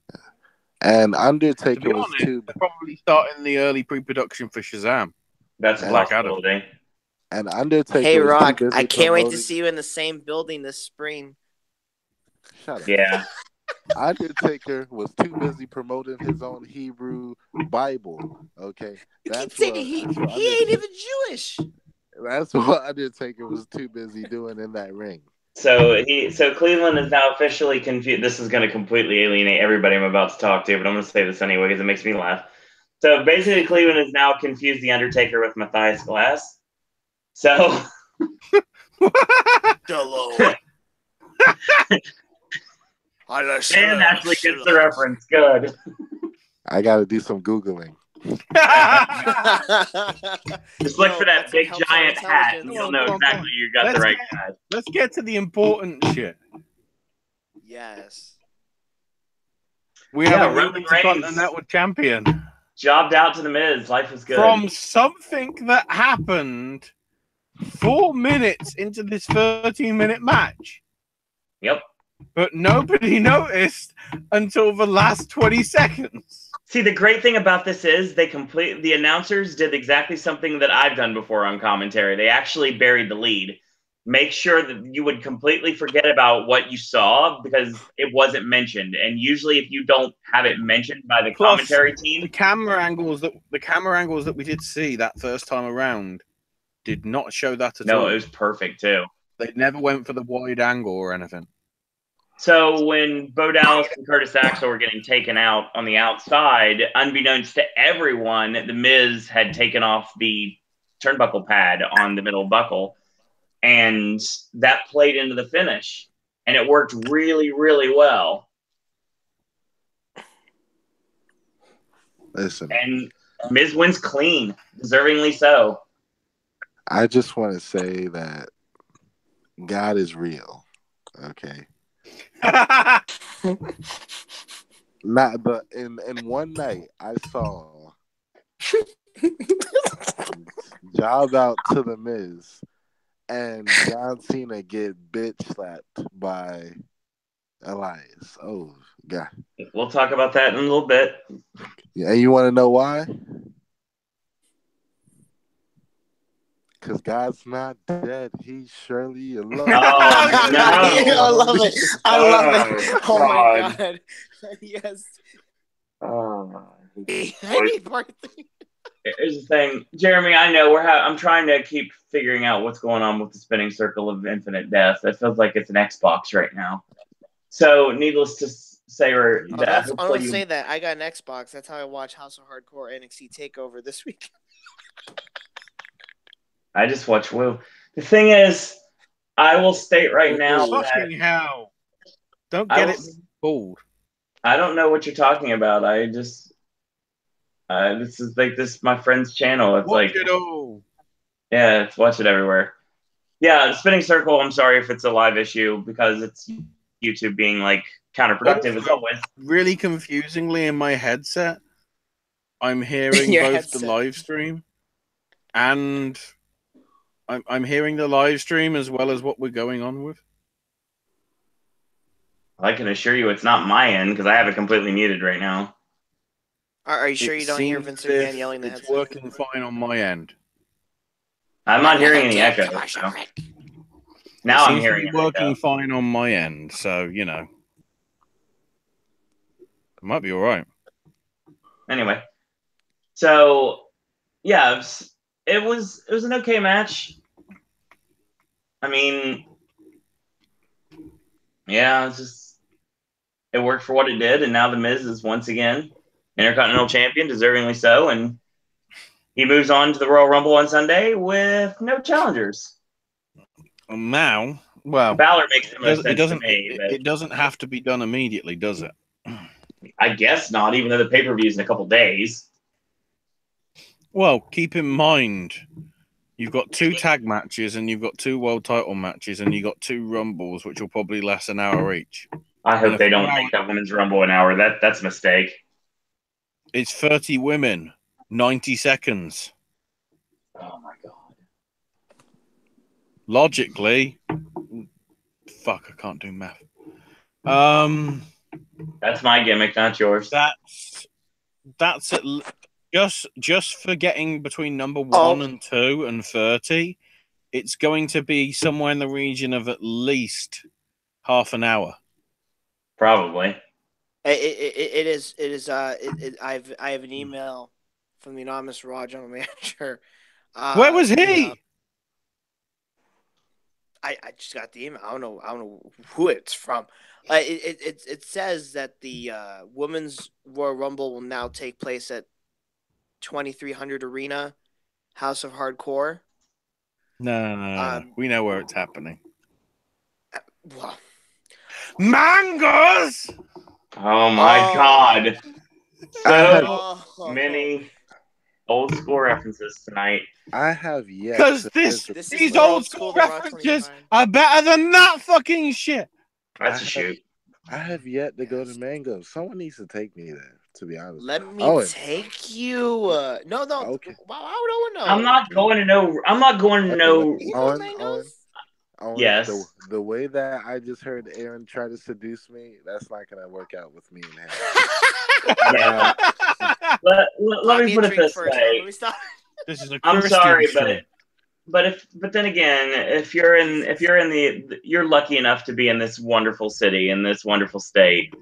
And To Undertaker be was honest, too. they're probably starting the early pre-production for Shazam. That's a Black Adam. possibility. And Undertaker Hey, was Rock, too busy I can't wait to promoting- see you in the same building this spring. Shut up. Yeah. Undertaker was too busy promoting his own Hebrew Bible. Okay, You keep saying he ain't even Jewish. That's what Undertaker was too busy doing in that ring. So Cleveland is now officially confused. This is going to completely alienate everybody I'm about to talk to, but I'm going to say this anyway because it makes me laugh. So basically, Cleveland has now confused the Undertaker with Matthias Glass. So Hello. Dan actually gets the reference. Good. I got to do some Googling. Just look for that that's what big helps giant our hat, and intelligence. you'll know Come on. exactly you got the right guy. Let's get to the important shit. Yes. We have a Roman Roman Reigns Continental champion. jobbed out to the Miz. Life was good. From something that happened 4 minutes into this 13-minute match. Yep. But nobody noticed until the last 20 seconds. See, the great thing about this is the announcers did exactly something that I've done before on commentary. They actually buried the lead. Make sure that you would completely forget about what you saw because it wasn't mentioned. And usually if you don't have it mentioned by the commentary team, the camera angles that we did see that first time around did not show that at all. no, it was perfect too. They never went for the wide angle or anything. So when Bo Dallas and Curtis Axel were getting taken out on the outside, unbeknownst to everyone, the Miz had taken off the turnbuckle pad on the middle buckle, and that played into the finish, and it worked really, really well. Listen, And Miz wins clean, deservingly so. I just want to say that God is real. Okay. Not but in one night I saw job out to the Miz and John Cena get bitch slapped by Elias. Oh God. We'll talk about that in a little bit. Yeah, and you want to know why? Because God's not dead. He's surely alive. Oh, no. I love it. I love it. Oh my God. god. Yes. Oh. Happy birthday. Here's the thing, Jeremy. I know I'm trying to keep figuring out what's going on with the spinning circle of infinite death. It feels like it's an Xbox right now. So, needless to say, Oh, don't say that. I got an Xbox. That's how I watch House of Hardcore NXT Takeover this week. I just watch Woo. The thing is, I will state right now Fucking that hell. Don't get it bold. I don't know what you're talking about. This is my friend's channel. It's Watch like, it all. yeah, it's watch it everywhere. Yeah, Spinning Circle. I'm sorry if it's a live issue because it's YouTube being like counterproductive as Also, always. really confusingly in my headset, I'm hearing Your both headset. the live stream and I'm hearing the live stream as well as what we're going on with. I can assure you it's not my end because I have it completely muted right now. Are you sure It you don't hear seems Vince as if McMahon yelling the it's headset? working fine on my end. I'm not hearing any echo. Commercial So. break. Now It I'm seems to hearing be it. working fine on my end, so you know, it might be all right. Anyway, so yeah, it was an okay match. I mean, yeah, it worked for what it did, and now the Miz is once again Intercontinental Champion, deservingly so, and he moves on to the Royal Rumble on Sunday with no challengers. And now, well, Balor makes the most sense to me. it doesn't have to be done immediately, does it? I guess not, even though the pay-per-view is in a couple days. Well, keep in mind, you've got 2 tag matches and you've got 2 world title matches and you've got 2 rumbles, which will probably last an hour each. I hope And they don't make that Women's Rumble an hour. That's a mistake. It's 30 women, 90 seconds. Oh my god. Logically, fuck, I can't do math. That's my gimmick, not yours. That's just for getting between number 1 and 2 and 30. It's going to be somewhere in the region of at least half an hour. Probably. It is. I have an email from the anonymous Raw general manager. Where was he? I just got the email. I don't know who it's from. It says that the Women's Royal Rumble will now take place at 2300 Arena, House of Hardcore. No. We know where it's happening. Well, Mangoes! Oh my god. So oh. many old school references tonight. I have yet Because to This these is World old School school of Raw references 29. are better than that fucking shit. That's a shoot. I have yet to go to Mango. Someone needs to take me there, to be honest. Let me take you. No. Okay. Wow, I don't know. I'm not going to know. I'm not going to know. You know Mangoes? Yes. The way that I just heard Aaron try to seduce me, that's not going to work out with me and him. Yeah. Let me put it this way. Let me stop. This is a I'm Christian sorry, stream. but then again, if you're lucky enough to be in this wonderful city, in this wonderful state,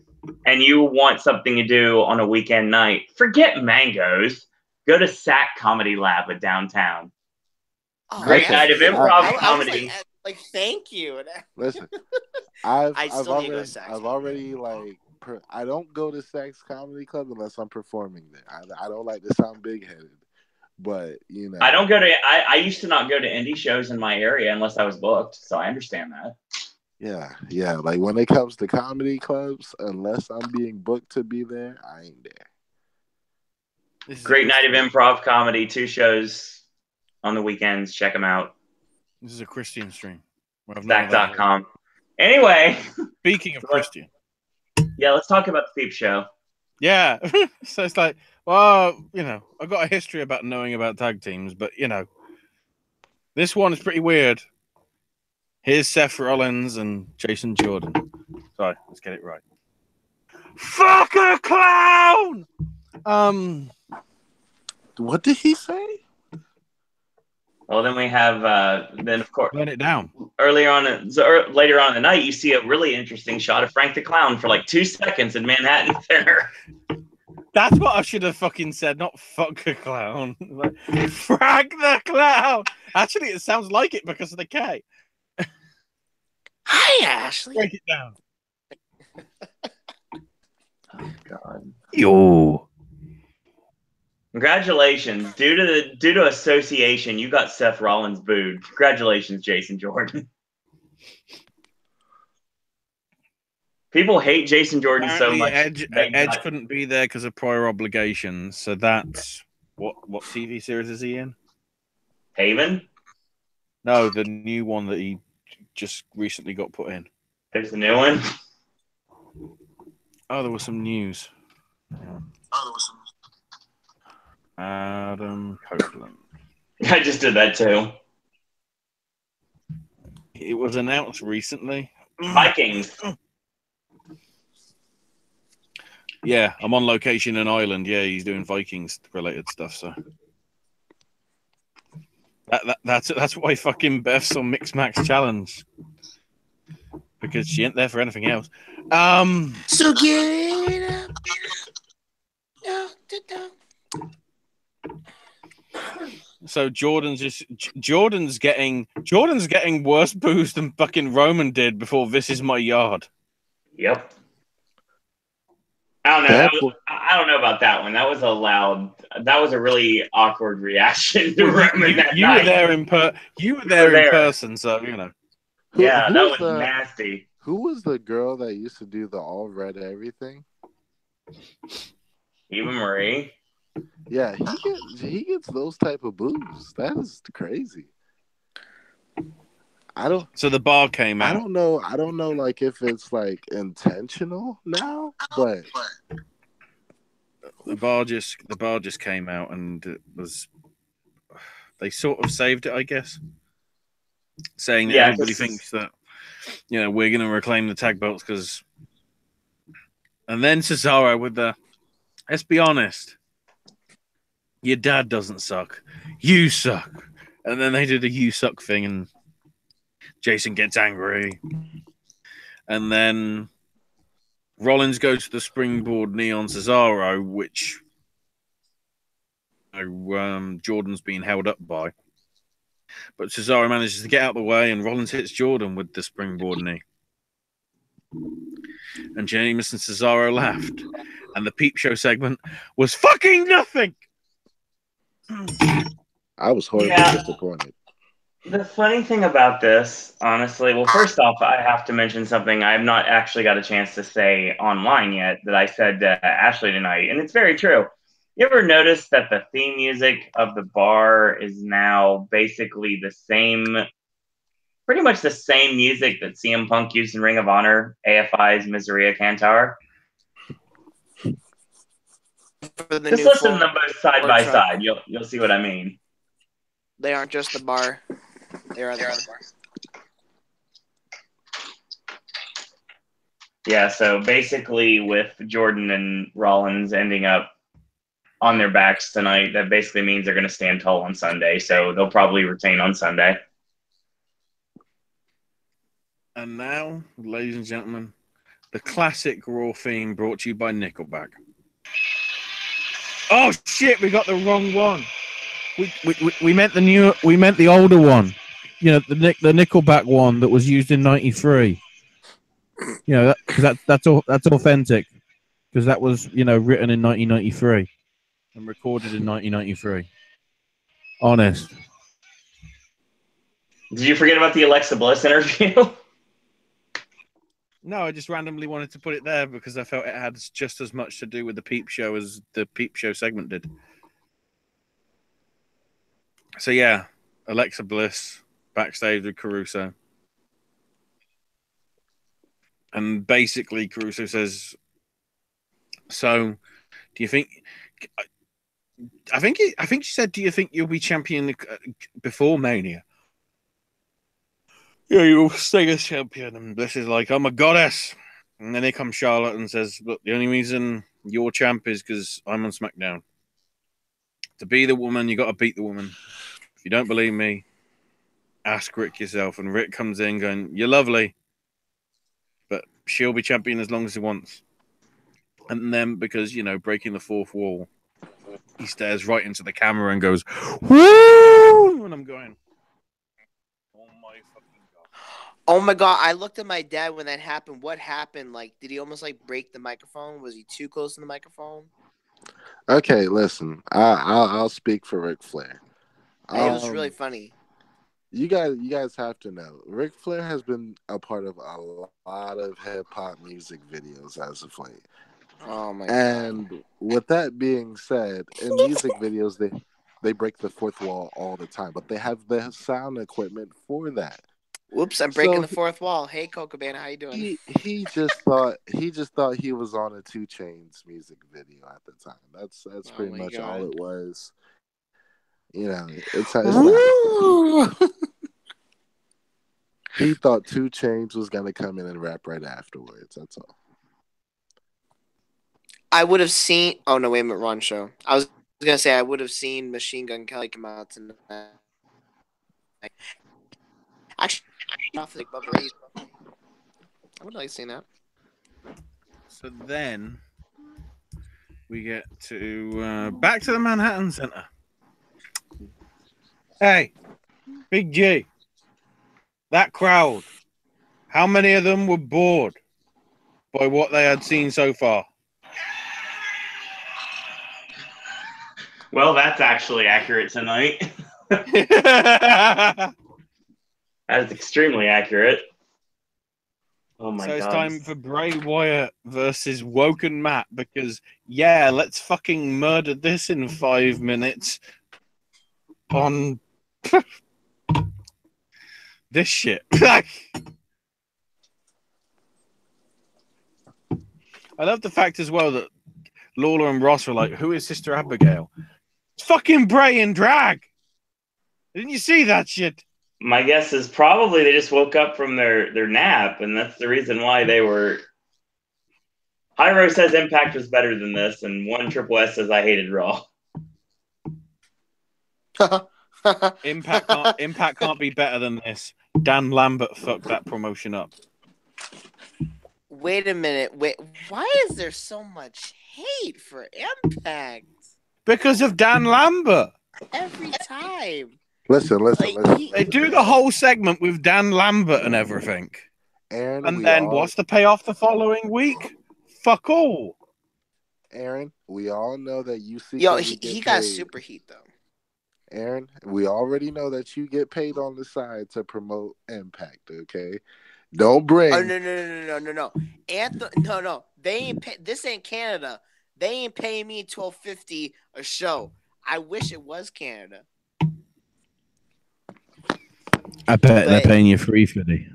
and you want something to do on a weekend night, forget Mangoes. Go to SAC Comedy Lab at downtown. Oh, Great night of improv comedy. Like, thank you. Listen, I've already I don't go to Sax Comedy Club unless I'm performing there. I don't like to sound big headed, but you know, I don't go to. I used to not go to indie shows in my area unless I was booked, so I understand that. Yeah. Like when it comes to comedy clubs, unless I'm being booked to be there, I ain't there. Great night of improv comedy. 2 shows on the weekends. Check them out. This is a Christian stream. Stack.com. Anyway. Speaking of Christian. Yeah, let's talk about the Peep Show. Yeah. So it's like, well, you know, I've got a history about knowing about tag teams, but, you know, this one is pretty weird. Here's Seth Rollins and Jason Jordan. Sorry, let's get it right. Fuck a clown! What did he say? Well, then we have, then of course, Burn it down. later on in the night, you see a really interesting shot of Frank the Clown for like 2 seconds in Manhattan Center. That's what I should have fucking said, not fuck a clown. Like, Frank the Clown! Actually, it sounds like it because of the K. Hi, Ashley. Break it down. Oh, God. Yo. Congratulations. Due to association, you got Seth Rollins booed. Congratulations, Jason Jordan. People hate Jason Jordan so Apparently, much. Edge couldn't be there because of prior obligations. So that's what TV series is he in? Haven? No, the new one that he just recently got put in. There's a new one. Oh, there was some news. Adam Copeland. I just did that too. It was announced recently. Vikings. Yeah, I'm on location in Ireland. Yeah, he's doing Vikings related stuff. So that's why fucking Beth's on Mixed Max Challenge, because she ain't there for anything else. So get up. So Jordan's getting worse booze than fucking Roman did before This Is My Yard. Yep. I don't know. I don't know about that one. That was a really awkward reaction to Roman that you night. were there in person, so you know. That was nasty. Who was the girl that used to do the all red everything? Eva Marie. Yeah, he gets those type of boos. That is crazy. So the bar came out. I don't know like if it's like intentional now, but the bar just came out, and it was, they sort of saved it, I guess. Saying that everybody thinks that, you know, we're going to reclaim the tag belts because. And then Cesaro with the, let's be honest, your dad doesn't suck, you suck. And then they did a you suck thing, and Jason gets angry. And then Rollins goes to the springboard knee on Cesaro, which Jordan's being held up by. But Cesaro manages to get out of the way, and Rollins hits Jordan with the springboard knee. And James and Cesaro laughed. And the Peep Show segment was fucking nothing! I was horribly disappointed. The funny thing about this, honestly, well, first off, I have to mention something I've not actually got a chance to say online yet that I said to Ashley tonight, and it's very true. You ever notice that the theme music of the bar is now basically the same, pretty much the same music that CM Punk used in Ring of Honor, AFI's Miseria Cantar? Just listen to them both side by side. You'll see what I mean. They aren't just the bar. They are the bar. Yeah, so basically with Jordan and Rollins ending up on their backs tonight, that basically means they're going to stand tall on Sunday, so they'll probably retain on Sunday. And now, ladies and gentlemen, the classic Raw theme brought to you by Nickelback. Oh shit, we got the wrong one. We meant the older one. You know, the Nickelback one that was used in '93. You know, that's authentic, because that was, you know, written in 1993 and recorded in 1993. Honest. Did you forget about the Alexa Bliss interview? No, I just randomly wanted to put it there because I felt it had just as much to do with the Peep Show as the Peep Show segment did. So yeah, Alexa Bliss backstage with Caruso. And basically Caruso says, so do you think, I think she said, do you think you'll be champion before Mania? Yeah, you'll stay as champion. And Bliss is like, I'm a goddess. And then here comes Charlotte and says, look, the only reason you're champ is because I'm on SmackDown. To be the woman, you got to beat the woman. If you don't believe me, ask Rick yourself. And Rick comes in going, you're lovely, but she'll be champion as long as he wants. And then, because, you know, breaking the fourth wall, he stares right into the camera and goes, woo! And I'm going, oh my fucking God. Oh my God, I looked at my dad when that happened. What happened? Like, did he almost like break the microphone? Was he too close to the microphone? Okay, listen. I'll speak for Ric Flair. It was really funny. You guys have to know, Ric Flair has been a part of a lot of hip hop music videos as of late. Oh my And with that being said, in music videos they break the fourth wall all the time, but they have the sound equipment for that. Whoops! I'm breaking the fourth wall. Hey, Coca Cabana, how you doing? He just thought he was on a 2 Chainz music video at the time. That's pretty much all it was. You know, it's not. He thought 2 Chainz was gonna come in and rap right afterwards. That's all. I would have seen. Oh no! Wait a minute, wrong show. I was gonna say I would have seen Machine Gun Kelly come out tonight. Actually, I would like seeing that. So then we get to back to the Manhattan Center. Hey, Big G, that crowd, how many of them were bored by what they had seen so far? Well, that's actually accurate tonight. That is extremely accurate. Oh my god. So it's time for Bray Wyatt versus Woken Matt because, yeah, let's fucking murder this in 5 minutes on this shit. I love the fact as well that Lawler and Ross were like, who is Sister Abigail? It's fucking Bray in drag. Didn't you see that shit? My guess is probably they just woke up from their nap, and that's the reason why they were. Hyro says Impact was better than this, and one Triple S says I hated Raw. Impact can't be better than this. Dan Lambert fucked that promotion up. Wait a minute. Wait, why is there so much hate for Impact? Because of Dan Lambert. Every time. Listen. They do the whole segment with Dan Lambert and everything. And then what's the payoff the following week? Fuck all. Aaron, we all know that you see. Yo, he got super heat though. Aaron, we already know that you get paid on the side to promote Impact, okay? Don't bring. Oh no. No. They ain't pay, this ain't Canada. They ain't paying me $12.50 a show. I wish it was Canada. I bet they're paying you $3.50.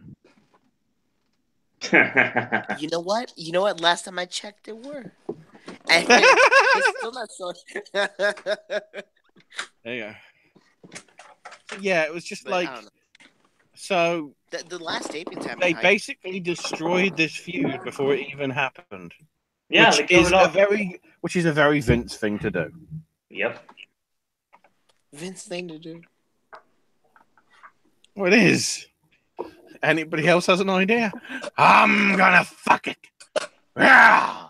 You know what? Last time I checked, it were. And it's still not so. There you go. Yeah, it was just like so. The last taping time they basically destroyed this feud before it even happened. Yeah, which is a very Vince thing to do. Yep. Vince thing to do. Well, it is. Anybody else has an idea? I'm gonna fuck it. Yeah.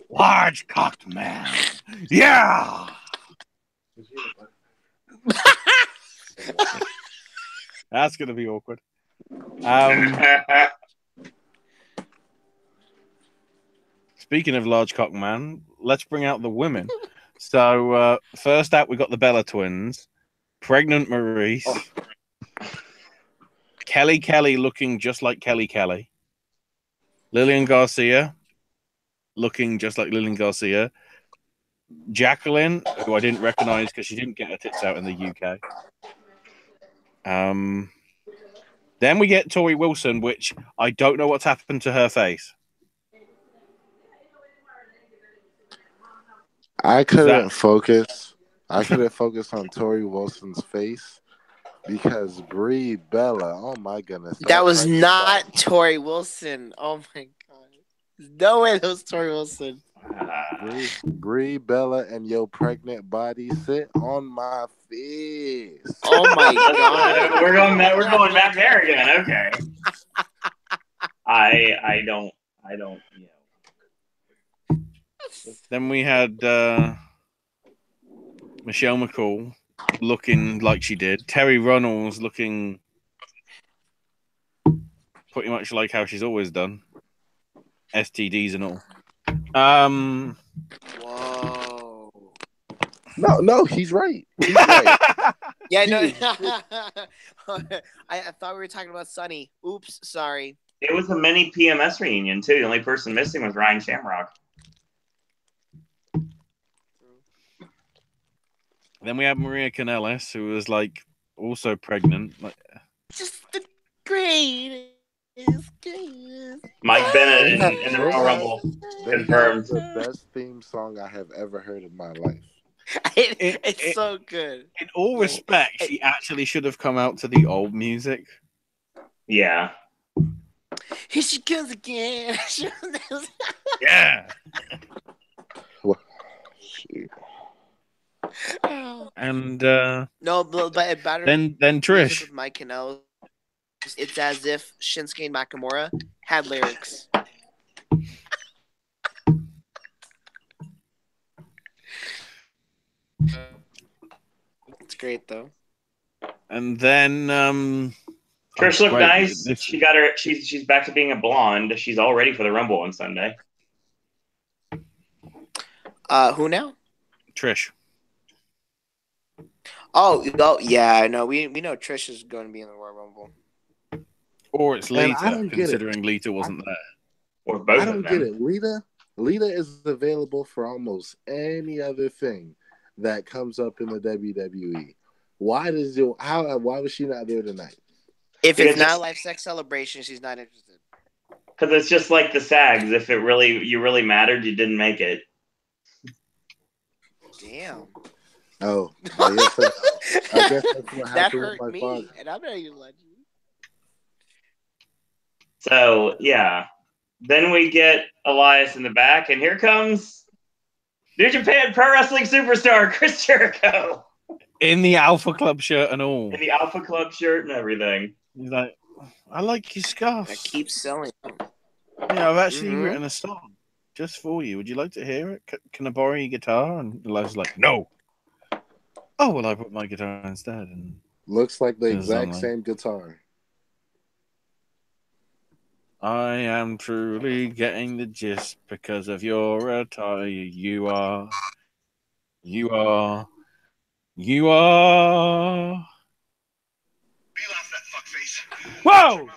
Large cocked man. Yeah. That's gonna be awkward. Speaking of large cock man, let's bring out the women. So first out, we got the Bella twins, pregnant Maurice, Kelly looking just like Kelly, Lillian Garcia looking just like Lillian Garcia, Jacqueline, who I didn't recognize because she didn't get her tits out in the UK. Then we get Tori Wilson, which I don't know what's happened to her face. I couldn't focus. I couldn't focus on Tori Wilson's face because Brie Bella. Oh my goodness! That was not Tori Wilson. Oh my god! No way, that was Tori Wilson. Brie Bella and your pregnant body sit on my face. Oh my god! We're going back there again. Okay. I don't. You know. Then we had Michelle McCool looking like she did. Terry Runnels looking pretty much like how she's always done. STDs and all. Whoa. No, he's right. He's right. Yeah, no. Dude. I thought we were talking about Sunny. Oops, sorry. It was a mini PMS reunion too. The only person missing was Ryan Shamrock. Then we have Maria Kanellis, who was like also pregnant. Like, Just the greatest. Mike Bennett in the They Royal have- Rumble They confirmed. have the best theme song I have ever heard in my life. It's so good. in all respect, she actually should have come out to the old music. Yeah. Here she comes again. Yeah. Shit. And No, but better then music Trish. with Mike Kanellis. It's as if Shinsuke Nakamura had lyrics. It's great though. And then Trish looked great. nice. This- She got her. She's back to being a blonde. She's all ready for the Rumble on Sunday. Who now? Trish. Oh yeah, no, we know Trish is going to be in the Royal Rumble. Or it's And I Lita, don't get it. considering Lita wasn't there. Or both I of don't them. get it. Lita is available for almost any other thing that comes up in the WWE. Why was she not there tonight? If Because it's not it's- a life sex celebration, she's not interested. Because it's just like the SAGs. If you really mattered, you didn't make it. Damn. Oh, I guess that's what That happened with hurt my me, father. and I'm not even letting you. So yeah. Then we get Elias in the back, and here comes New Japan Pro Wrestling superstar Chris Jericho In the Alpha Club shirt and all. in the Alpha Club shirt and everything. He's like, I like your scarf. I keep selling. Yeah, I've actually Mhm. written a song just for you. Would you like to hear it? Can I borrow your guitar? And Elias like, no. Oh, well, I put my guitar instead. And Looks like the It was exact online. same guitar. I am truly getting the gist because of your attire. You are. Be off that fuckface. Whoa!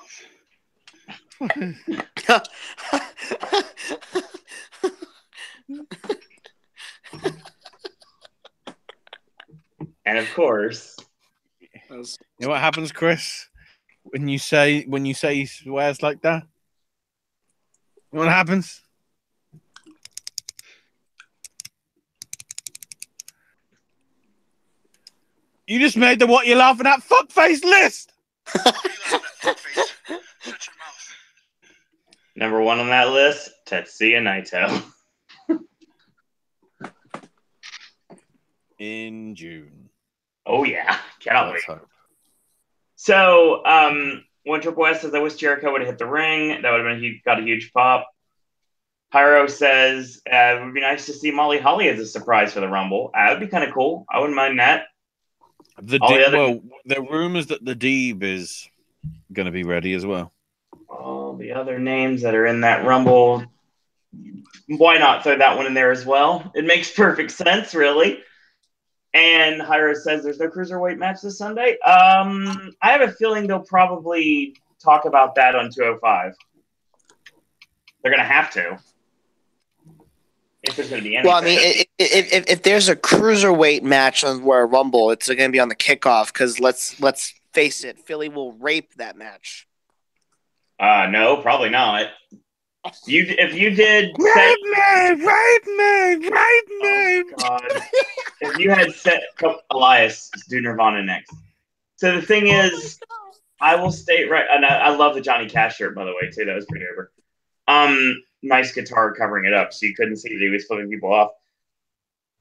And of course, You know what happens, Chris? When you say he swears like that? You know what happens? You just made the what you're laughing at fuckface list! Be off that fuckface. Shut your mouth. number one on that list, Tetsuya Naito. In June. Oh yeah, cannot wait. Let's hope. So, when Triple S says, I wish Jericho would have hit the ring, that would have been got a huge pop. Pyro says, it would be nice to see Molly Holly as a surprise for the Rumble. That would be kind of cool. I wouldn't mind that. Well, the rumors that the Deeb is going to be ready as well. All the other names that are in that Rumble, why not throw that one in there as well? It makes perfect sense, really. And Hyro says there's no cruiserweight match this Sunday. I have a feeling they'll probably talk about that on 205. They're going to have to. If there's going to be anything. Well, I mean, if there's a cruiserweight match on Royal Rumble, it's going to be on the kickoff because let's face it, Philly will rape that match. No, probably not. If you did Rape me! Oh, God. If you had set Elias, do Nirvana next. So the thing is, I will state right, and I love the Johnny Cash shirt, by the way, too. That was pretty over. Nice guitar covering it up, so you couldn't see that he was flipping people off.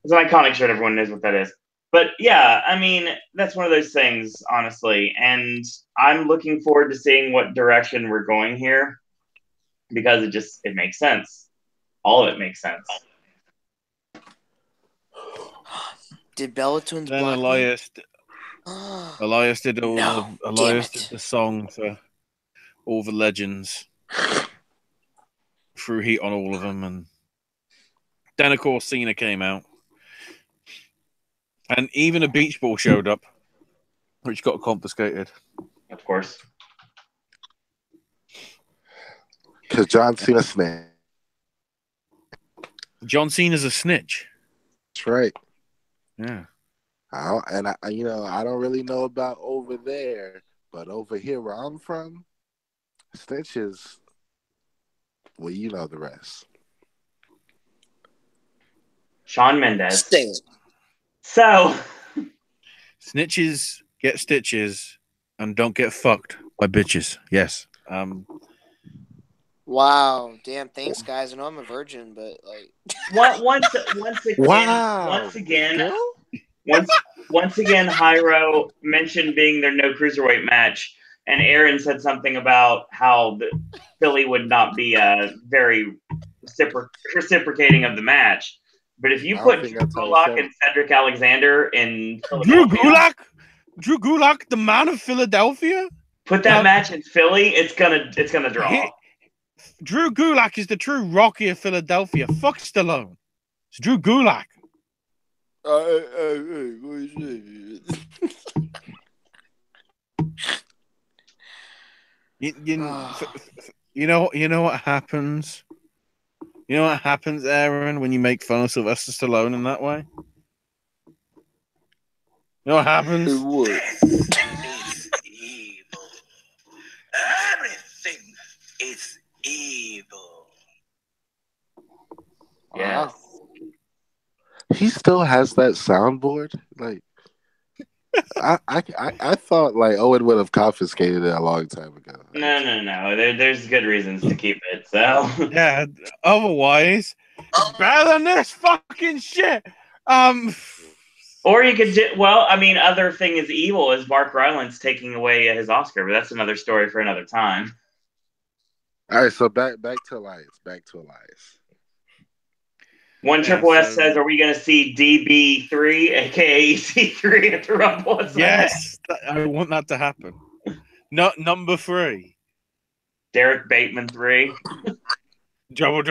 It's an iconic shirt. Everyone knows what that is. But yeah, I mean, that's one of those things, honestly. And I'm looking forward to seeing what direction we're going here because it makes sense. All of it makes sense. Did Bellatoons Then block Elias did all No, the Elias damn it. did the song for all the legends. Threw heat on all of them, and then of course Cena came out. And even a beach ball showed up, which got confiscated. Of course. Because John Cena snitched. John Cena's a snitch. That's right. Yeah. I don't really know about over there, but over here where I'm from, snitches. Well, you know the rest. Shawn Mendes. Sting. So, Snitches get stitches and don't get fucked by bitches. Yes. Wow. Damn. Thanks, guys. I know I'm a virgin, but like. once again, Wow. once again, Still? once again, Hyro mentioned being their no cruiserweight match, and Aaron said something about how Philly would not be very reciprocating of the match. But if you I don't put think Drew that's how he Gulak said and it. Cedric Alexander in Drew Philadelphia, Gulak, the man of Philadelphia. put that match in Philly, it's gonna draw. Drew Gulak is the true Rocky of Philadelphia. Fuck Stallone. It's Drew Gulak. You know what happens? You know what happens, Aaron, when you make fun of Sylvester Stallone in that way? You know what happens? It's evil. Everything is evil. Yes. He still has that soundboard. Like, I thought like Owen would have confiscated it a long time ago. No. There's good reasons to keep it. So Yeah. Otherwise, it's better than this fucking shit. or you could other thing is evil is Mark Rylance taking away his Oscar, but that's another story for another time. All right, so back to Elias. Back to Elias. Triple S says, "Are we going to see DB3, aka EC3, at the Rumble?" Yes, I want that to happen. Not number 3. Derek Bateman 3. Trouble.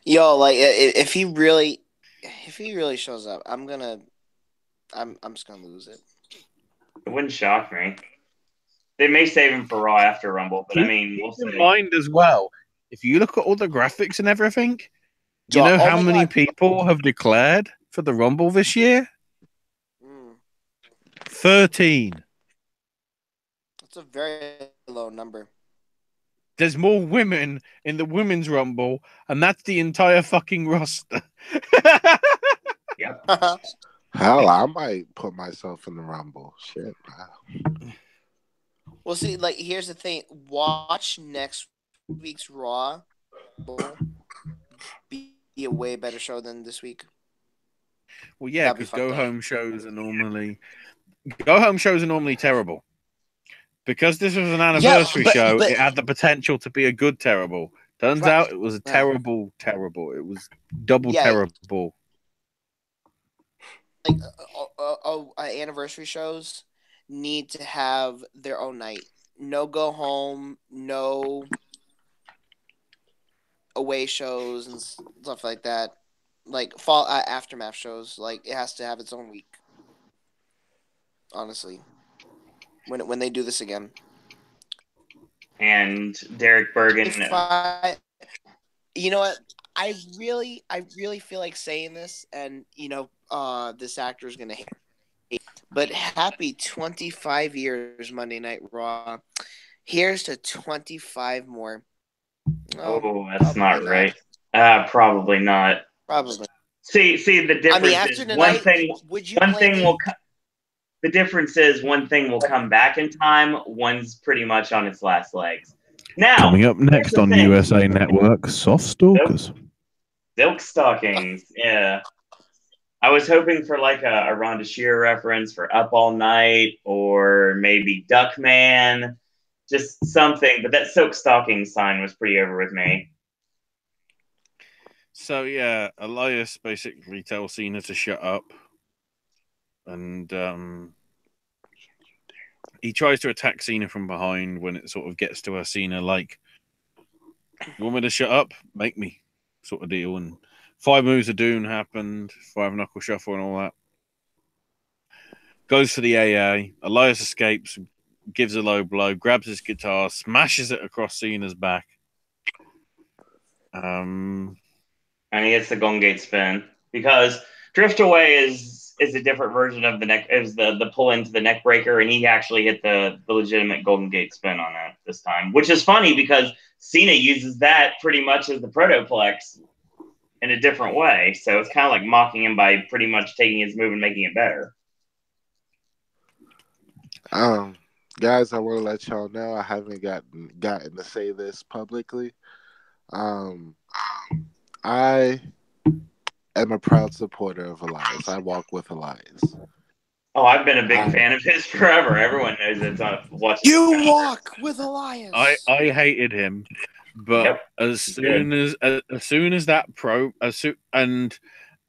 Yo, like if he really shows up, I'm just gonna lose it. It wouldn't shock me. They may save him for Raw after Rumble, but we'll see. Keep in mind as well, if you look at all the graphics and everything, do you know how many people have declared for the Rumble this year? 13. That's a very low number. There's more women in the women's Rumble, and that's the entire fucking roster. Yep. Hell, I might put myself in the Rumble. Shit. Wow. Well, see, like, here's the thing. Watch next week's Raw. Be a way better show than this week. Well, yeah, because go-home shows are normally terrible. Because this was an anniversary show, it had the potential to be a good terrible. Turns out it was a terrible. It was double terrible. Like, anniversary shows need to have their own night. No go home, no away shows and stuff like that. Like fall aftermath shows, like it has to have its own week. Honestly, when they do this again. And Derek Bergen. You know what? I really feel like saying this, and this actor is gonna hate. But happy 25 years Monday Night Raw. Here's to 25 more. Oh, that's not right. Probably not. Probably. See, the difference I mean, after is tonight, the difference is one thing will come back in time. One's pretty much on its last legs. Now, coming up next on USA Network, Soft Stalkers. Silk Stockings, yeah. I was hoping for like a Rhonda Shear reference for Up All Night or maybe Duckman, just something. But that Silk Stockings sign was pretty over with me. So, yeah, Elias basically tells Cena to shut up. And he tries to attack Cena from behind when it sort of gets to her. Cena like, you want me to shut up? Make me. sort of deal. And 5 moves of doom happened, 5 knuckle shuffle and all that. Goes for the AA. Elias escapes, gives a low blow, grabs his guitar, smashes it across Cena's back. And he hits the Golden Gate spin because Drift Away is a different version of the neck, is the pull into the neck breaker, and he actually hit the legitimate Golden Gate spin on that this time, which is funny because Cena uses that pretty much as the protoplex in a different way. So it's kind of like mocking him by pretty much taking his move and making it better. Guys, I want to let y'all know I haven't gotten to say this publicly. I am a proud supporter of Elias. I walk with Elias. Oh, I've been a big fan of his forever. Everyone knows it's on watching. You walk with Elias. I hated him, but as soon as that and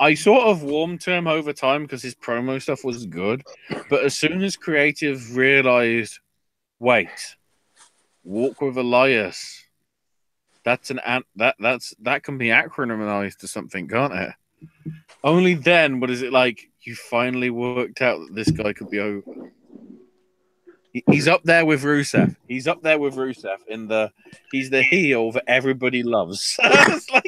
I sort of warmed to him over time because his promo stuff was good. But as soon as creative realized, wait, walk with Elias, that can be acronymized to something, can't it? Only then, what is it like? You finally worked out that this guy could be over. He's up there with Rusev. He's the heel that everybody loves. It's like.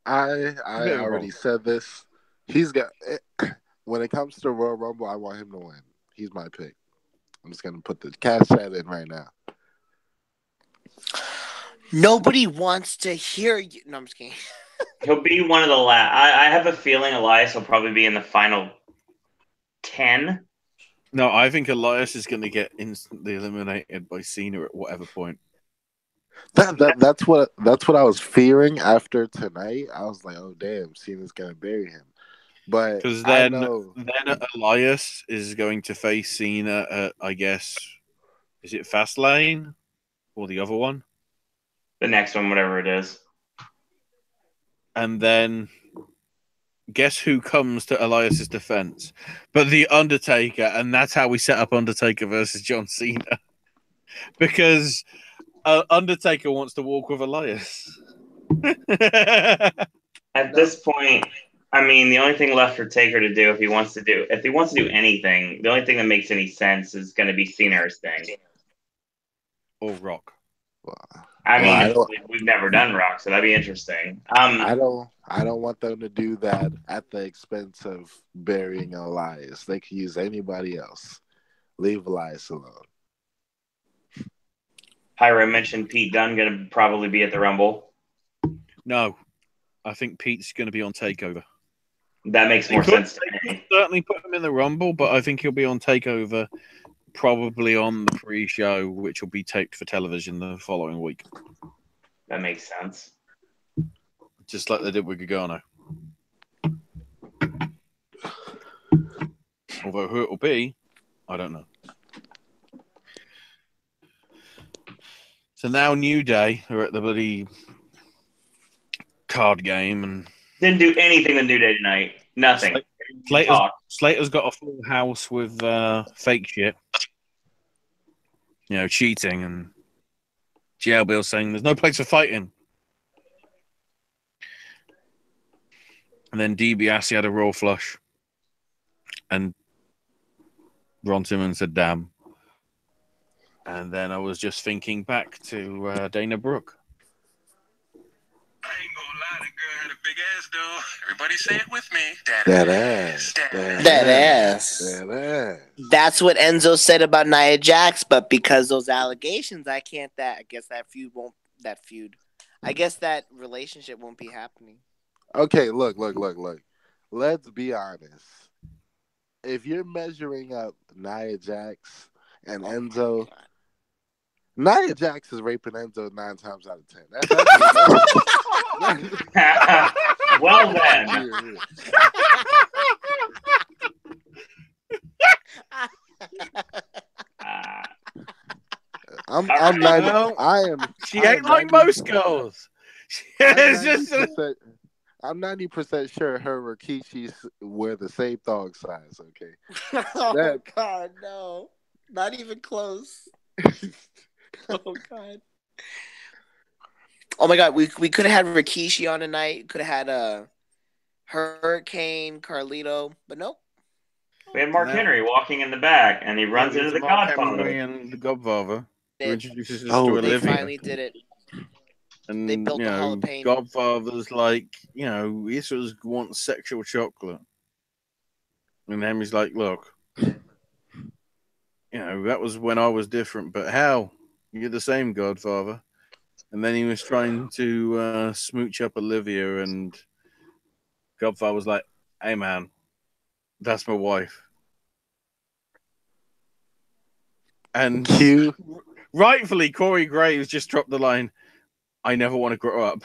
I already said this. He's got when it comes to Royal Rumble, I want him to win. He's my pick. I'm just gonna put the cash ad in right now. Nobody wants to hear you. No, I'm just kidding. He'll be one of the last. I have a feeling Elias will probably be in the final 10. No, I think Elias is going to get instantly eliminated by Cena at whatever point. That's what I was fearing after tonight. I was like, oh damn, Cena's gonna bury him. But because then Elias is going to face Cena at, I guess, is it Fastlane or the other one? The next one, whatever it is. And then guess who comes to Elias's defense? But the Undertaker, and that's how we set up Undertaker versus John Cena. Because Undertaker wants to walk with Elias. At this point, I mean, the only thing left for Taker to do if he wants to do anything, the only thing that makes any sense is going to be Cena or Sting. Or Rock. I mean, we've never done Rock, so that'd be interesting. I don't want them to do that at the expense of burying Elias. They could use anybody else. Leave Elias alone. Pyro mentioned Pete Dunne going to probably be at the Rumble. No, I think Pete's going to be on TakeOver. That makes more sense to me. Certainly put him in the Rumble, but I think he'll be on TakeOver, probably on the pre-show, which will be taped for television the following week. That makes sense. Just like they did with Gargano. Although who it will be, I don't know. So now New Day are at the bloody card game and didn't do anything the New Day tonight. Nothing. Slater's got a full house with fake shit. You know, cheating, and GLB saying there's no place for fighting. And then DiBiase had a raw flush. And Ron Simmons said, damn. And then I was just thinking back to Dana Brooke. I ain't gonna lie, the girl had a big ass, though. Everybody say it with me. That ass. That ass. That's what Enzo said about Nia Jax, but because those allegations, I guess that relationship won't be happening. Okay, look. Let's be honest. If you're measuring up Nia Jax and Enzo, Nia Jax is raping Enzo 9 times out of 10. Well then. She ain't like most girls. I'm 90% sure her Rikishi wear the same thong size. Okay. Oh God, no, not even close. Oh God. Oh my God, we could have had Rikishi on tonight. Could have had Hurricane, Carlito, but nope. We had Mark No. Henry walking in the back, and he runs into the Mark Godfather. Henry and the Godfather, who They, introduces us Oh, to they Olivia. finally did it. And They built the Hall of Pain. Godfather's like, he sort of wants sexual chocolate. And Henry's like, look, that was when I was different, but how? You're the same, Godfather. And then he was trying to smooch up Olivia, and Godfather was like, hey, man, that's my wife. And Q. rightfully, Corey Graves just dropped the line, I never want to grow up.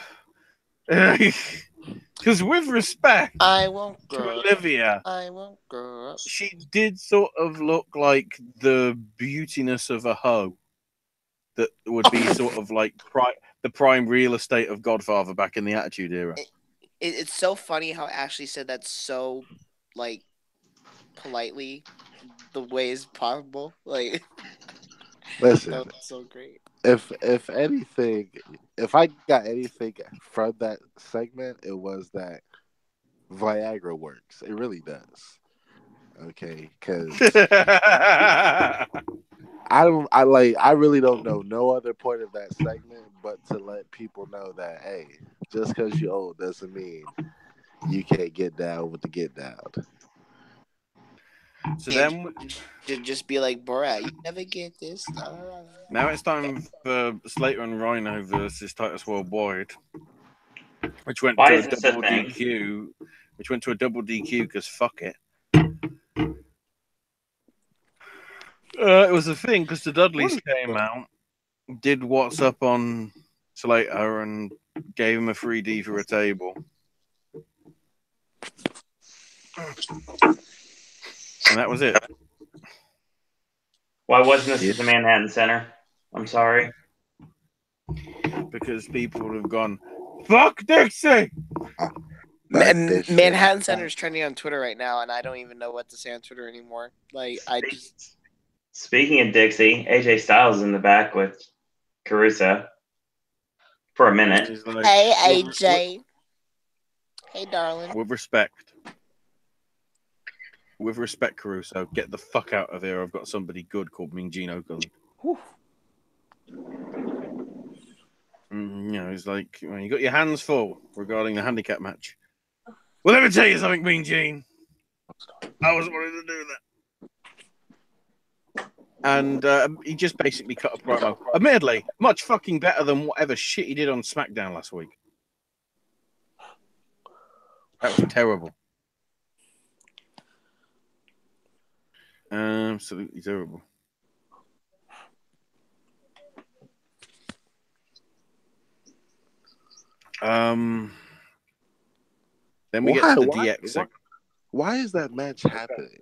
Because with respect I won't to grow up. Olivia, I won't grow up. she did sort of look like the beautiness of a hoe that would be sort of like the prime real estate of Godfather back in the Attitude Era. It's so funny how Ashley said that so, like, politely, the way is possible. Like, Listen, that was so great. if anything, if I got anything from that segment, it was that Viagra works. It really does. Okay, because I really don't know no other point of that segment but to let people know that, hey, just because you're old doesn't mean you can't get down with the get down. So then, Just be like, Borat, you never get this. now it's time for Slater and Rhino versus Titus Worldwide, which went Why to is a this a double thing? DQ. Which went to a double DQ because fuck it. It was a thing because the Dudleys came out, did what's up on Slater, and gave him a 3D for a table. And that was it. Why wasn't this at the Manhattan Center? I'm sorry. Because people have gone, fuck Dixie! Manhattan Center is trending on Twitter right now, and I don't even know what to say on Twitter anymore. Like, Speaking of Dixie, AJ Styles is in the back with Caruso for a minute. Like, hey, AJ. Hey, darling. With respect, Caruso, get the fuck out of here. I've got somebody good called Mean Gene Okerlund. He's like, you got your hands full regarding the handicap match. Well, let me tell you something, Mean Gene. I was wanting to do that. And he just basically cut a promo. Admittedly, much fucking better than whatever shit he did on SmackDown last week. That was terrible. Absolutely terrible. Then we get to the DX segment. Why is that match happening?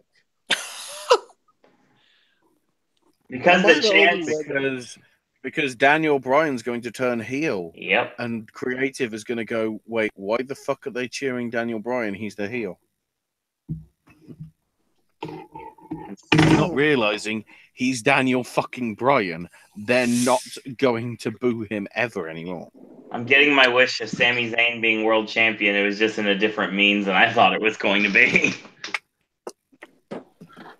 Because Daniel Bryan's going to turn heel. Yep. And Creative is going to go, wait, why the fuck are they cheering Daniel Bryan? He's the heel. Not realizing he's Daniel fucking Bryan. They're not going to boo him ever anymore. I'm getting my wish of Sami Zayn being world champion. It was just in a different means than I thought it was going to be.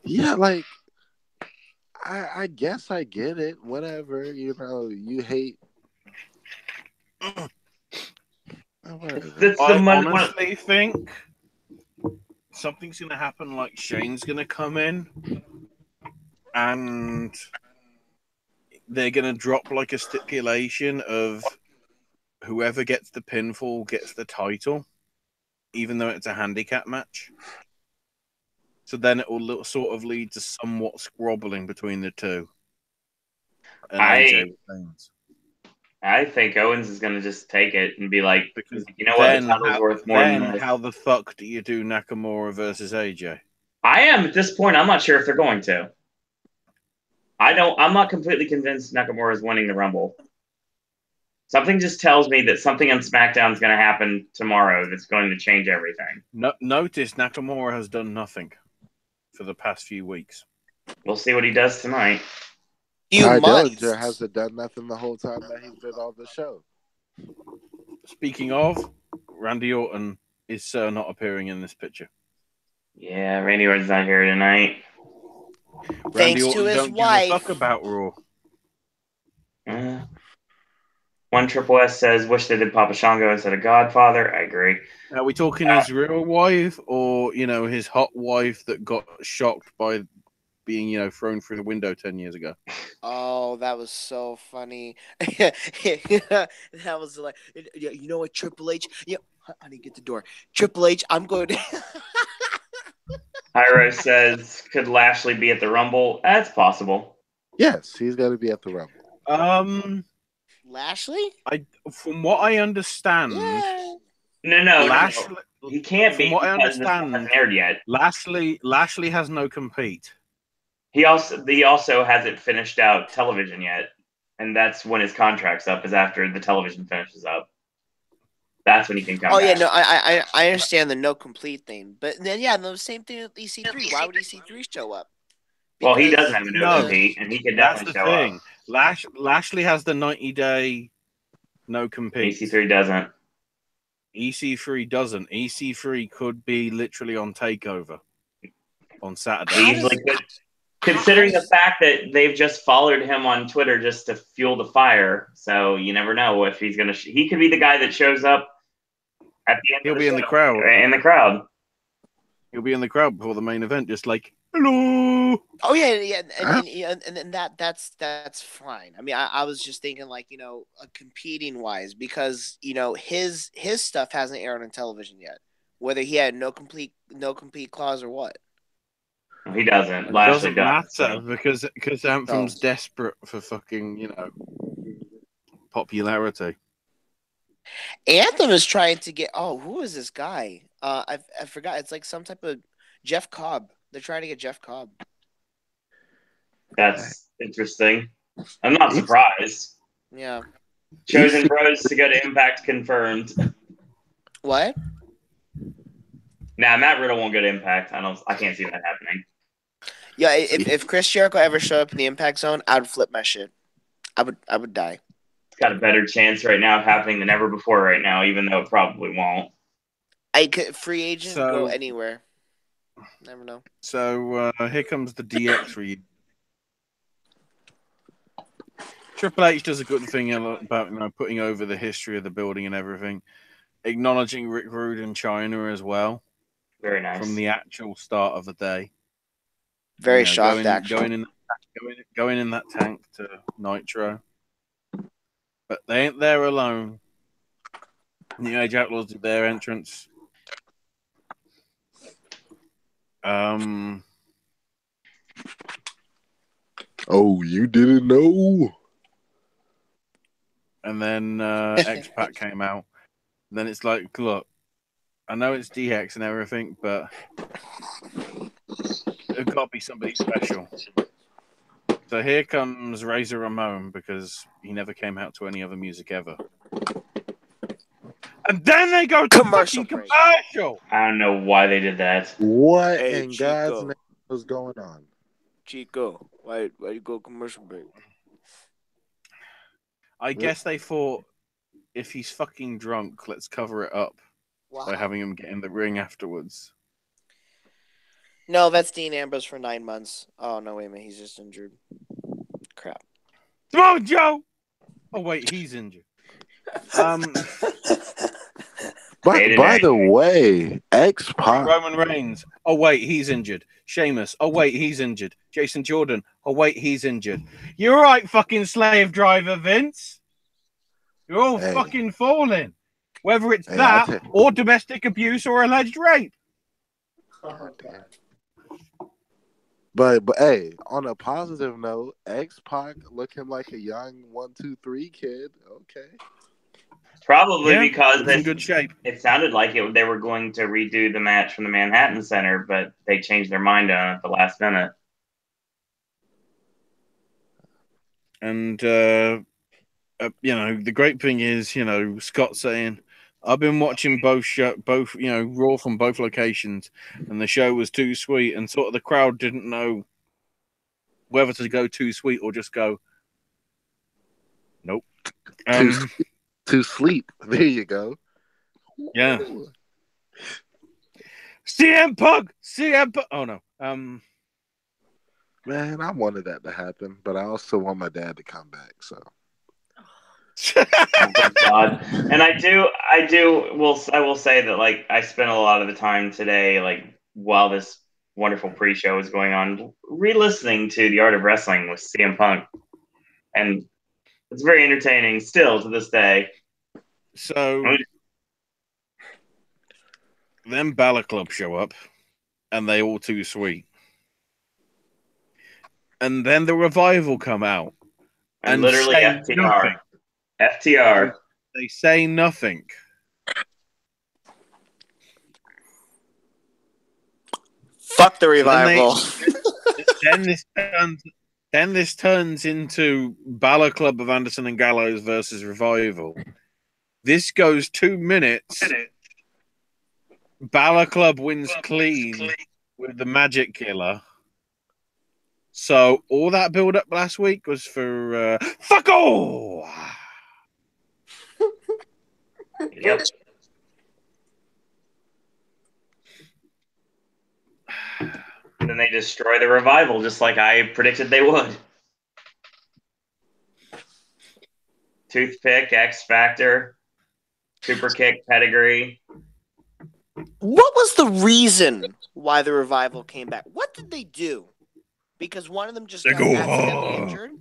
Yeah, like, I guess I get it. Whatever, you hate. I honestly think something's going to happen, like Shane's going to come in and they're going to drop like a stipulation of whoever gets the pinfall gets the title, even though it's a handicap match. So then it will sort of lead to somewhat squabbling between the two. And I think Owens is going to just take it and be like, because you know what, the title's worth more than this. How the fuck do you do Nakamura versus AJ? I am at this point. I'm not sure if they're going to. I'm not completely convinced Nakamura is winning the Rumble. Something just tells me that something on SmackDown is going to happen tomorrow that's going to change everything. Notice Nakamura has done nothing for the past few weeks. We'll see what he does tonight. Dillinger hasn't done nothing the whole time that he's been on the show. Speaking of, Randy Orton is not appearing in this picture. Yeah, Randy Orton's not here tonight. Randy Thanks Orton to his don't give a wife. fuck about Raw. One Triple S says, wish they did Papa Shango instead of Godfather. I agree. Are we talking his real wife or, his hot wife that got shocked by being, thrown through the window 10 years ago? Oh, that was so funny. That was like, you know what, Triple H? Yeah, honey, get the door. Triple H, I'm going to. Hyro says, could Lashley be at the Rumble? That's possible. Yes, he's got to be at the Rumble. Lashley? From what I understand, Yeah. No. Lashley, He can't be from what I because this understand, hasn't aired yet. Lashley has no compete. He also hasn't finished out television yet, and that's when his contract's up. Is after the television finishes up. That's when he can come. Oh back. yeah, no, I understand the no complete thing, but then the same thing with EC3. Why would EC3 show up? Well, he Because doesn't have a no compete, and he could definitely show up. Lashley has the 90-day no compete. EC3 doesn't. EC3 doesn't. EC3 could be literally on Takeover on Saturday. He easily could. Considering the fact that they've just followed him on Twitter just to fuel the fire, so you never know if he's gonna. He could be the guy that shows up at the end. He'll be in the crowd. In the crowd. He'll be in the crowd before the main event, just like hello. Oh yeah, and that's fine. I mean, I was just thinking competing wise because his stuff hasn't aired on television yet, whether he had no complete clause or what. He doesn't. It Lashley doesn't matter because Anthem's desperate for fucking popularity. Anthem is trying to get. Oh, who is this guy? I forgot. It's like some type of Jeff Cobb. They're trying to get Jeff Cobb. That's interesting. I'm not surprised. Yeah. Chosen Bros to go to Impact confirmed. What? Nah, Matt Riddle won't go to Impact. I can't see that happening. Yeah, if Chris Jericho ever showed up in the Impact Zone, I would flip my shit. I would die. It's got a better chance right now of happening than ever before right now, even though it probably won't. I could free agent go anywhere. Never know. So here comes the DX for you. Triple H does a good thing about putting over the history of the building and everything, acknowledging Rick Rude and China as well. Very nice. From the actual start of the day. Very shocked, actually. Going in that tank to Nitro. But they ain't there alone. New Age Outlaws did their entrance. Oh, you didn't know? And then X-Pac came out. And then it's like, look, I know it's DX and everything, but it's got to be somebody special. So here comes Razor Ramon because he never came out to any other music ever. And then they go to commercial. I don't know why they did that. What in God's name was going on? Chico, why you go commercial break? I guess they thought if he's fucking drunk, let's cover it up by having him get in the ring afterwards. No, that's Dean Ambrose for 9 months. Oh, no, wait a minute. He's just injured. Crap. Come on, Joe! Oh, wait, he's injured. By the way, X-Pac. Roman Reigns. Oh, wait, he's injured. Sheamus. Oh, wait, he's injured. Jason Jordan. Oh, wait, he's injured. You're right, fucking slave driver, Vince. You're all fucking falling. Whether it's that or domestic abuse or alleged rape. God damn. But hey, on a positive note, X-Pac looking like a young 1-2-3 kid. Okay. Probably because in good shape. It sounded like they were going to redo the match from the Manhattan Center, but they changed their mind on it at the last minute. And the great thing is, Scott saying, I've been watching both Raw from both locations, and the show was too sweet, and sort of the crowd didn't know whether to go too sweet or just go, nope. to sleep. There you go. Yeah. Ooh. CM Punk. Oh no. Man, I wanted that to happen, but I also want my dad to come back. So Oh God. And I will say that like I spent a lot of the time today, like while this wonderful pre-show was going on, re-listening to The Art of Wrestling with CM Punk, and it's very entertaining still to this day. So then Balor Club show up, and they all too sweet. And then the Revival come out And literally say FTR. nothing. FTR. They say nothing. Fuck the Revival. Then this turns into Balor Club of Anderson and Gallows versus Revival. This goes 2 minutes. Balor Club wins clean with the Magic Killer. So all that build up last week was for fuck all. Yep. And then they destroy the Revival just like I predicted they would. Toothpick, X Factor, Super Kick, Pedigree. What was the reason why the Revival came back? What did they do? Because one of them just They got go, accidentally injured?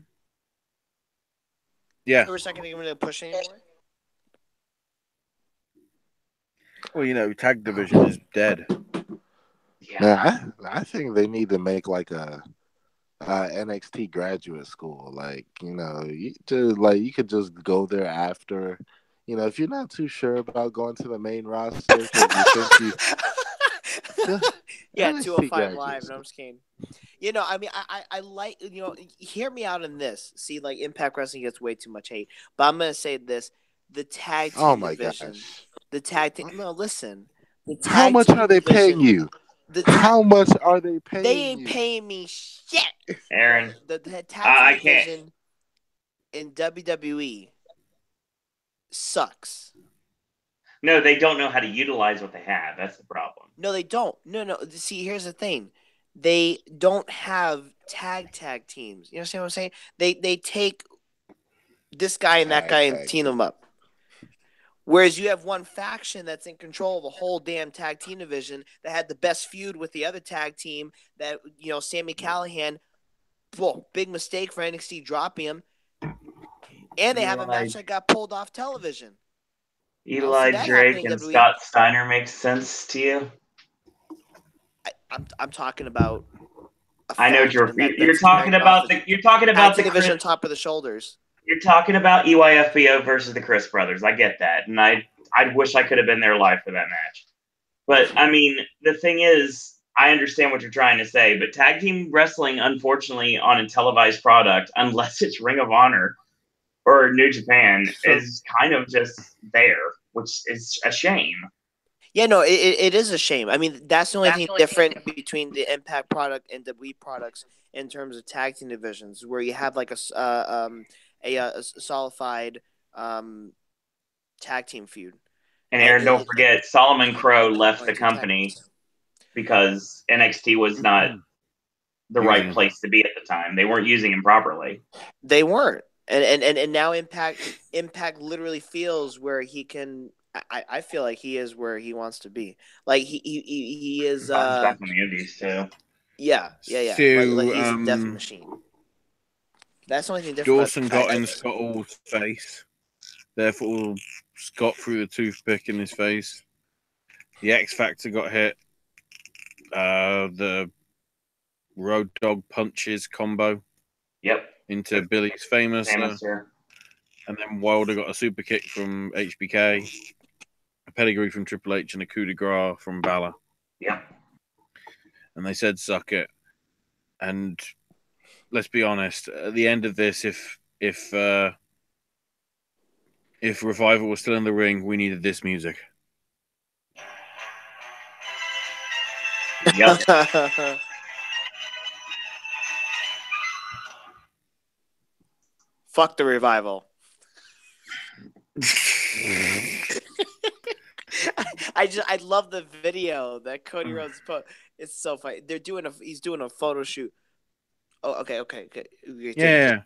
Yeah. For a second, they didn't push anymore? Well, you know, tag division is dead. Yeah. man, I think they need to make like a NXT graduate school. Like, you know, you could just go there after. You know, if you're not too sure about going to the main roster, because you think Yeah, NXT 205 graduate Live. No, school. I'm just kidding. You know, I mean, I like, you know, hear me out on this. See, like, Impact Wrestling gets way too much hate. But I'm going to say this. The tag team Oh my division. gosh! The tag team. No, listen. The tag How much team are they division, paying you? How much are they paying They ain't you? paying me shit. Aaron, The tag I team can't. division in WWE sucks. No, they don't know how to utilize what they have. That's the problem. No, they don't. No. See, here's the thing. They don't have tag teams. You understand what I'm saying? They take this guy and that guy and team them up. Whereas you have one faction that's in control of a whole damn tag team division that had the best feud with the other tag team that, you know, Sami Callihan, well, big mistake for NXT dropping him. And they have a match that got pulled off television. Eli that Drake happening in and WWE. Scott Steiner makes sense to you? I'm talking about. I know what you're that's talking about. You're talking about the division top of the shoulders. You're talking about EYFBO versus the Chris brothers. I get that, and I wish I could have been there live for that match. But I mean, the thing is, I understand what you're trying to say, but tag team wrestling, unfortunately, on a televised product, unless it's Ring of Honor or New Japan, is kind of just there, which is a shame. Yeah, no, it is a shame. I mean, that's the only thing different between the Impact product and WWE products in terms of tag team divisions, where you have like a solidified tag team feud. And Aaron, don't forget, Solomon Crow left the company because NXT was not the right place to be at the time. They weren't using him properly. They weren't, and now Impact literally feels where he can. I feel like he is where he wants to be. Like he is. Back in the Indies too. Yeah. So, like he's a death machine. That's the only thing different. Dawson got in Scott Hall's face. Therefore, Scott threw the toothpick in his face. The X Factor got hit. The Road Dog punches combo. Yep. Into Billy's famous. And then Wilder got a super kick from HBK, a pedigree from Triple H, and a coup de grace from Balor. Yep. And they said, "Suck it." And let's be honest. At the end of this, if Revival was still in the ring, we needed this music. Yep. Fuck the Revival. I love the video that Cody Rhodes put. It's so funny. He's doing a photo shoot. Oh, okay. Yeah.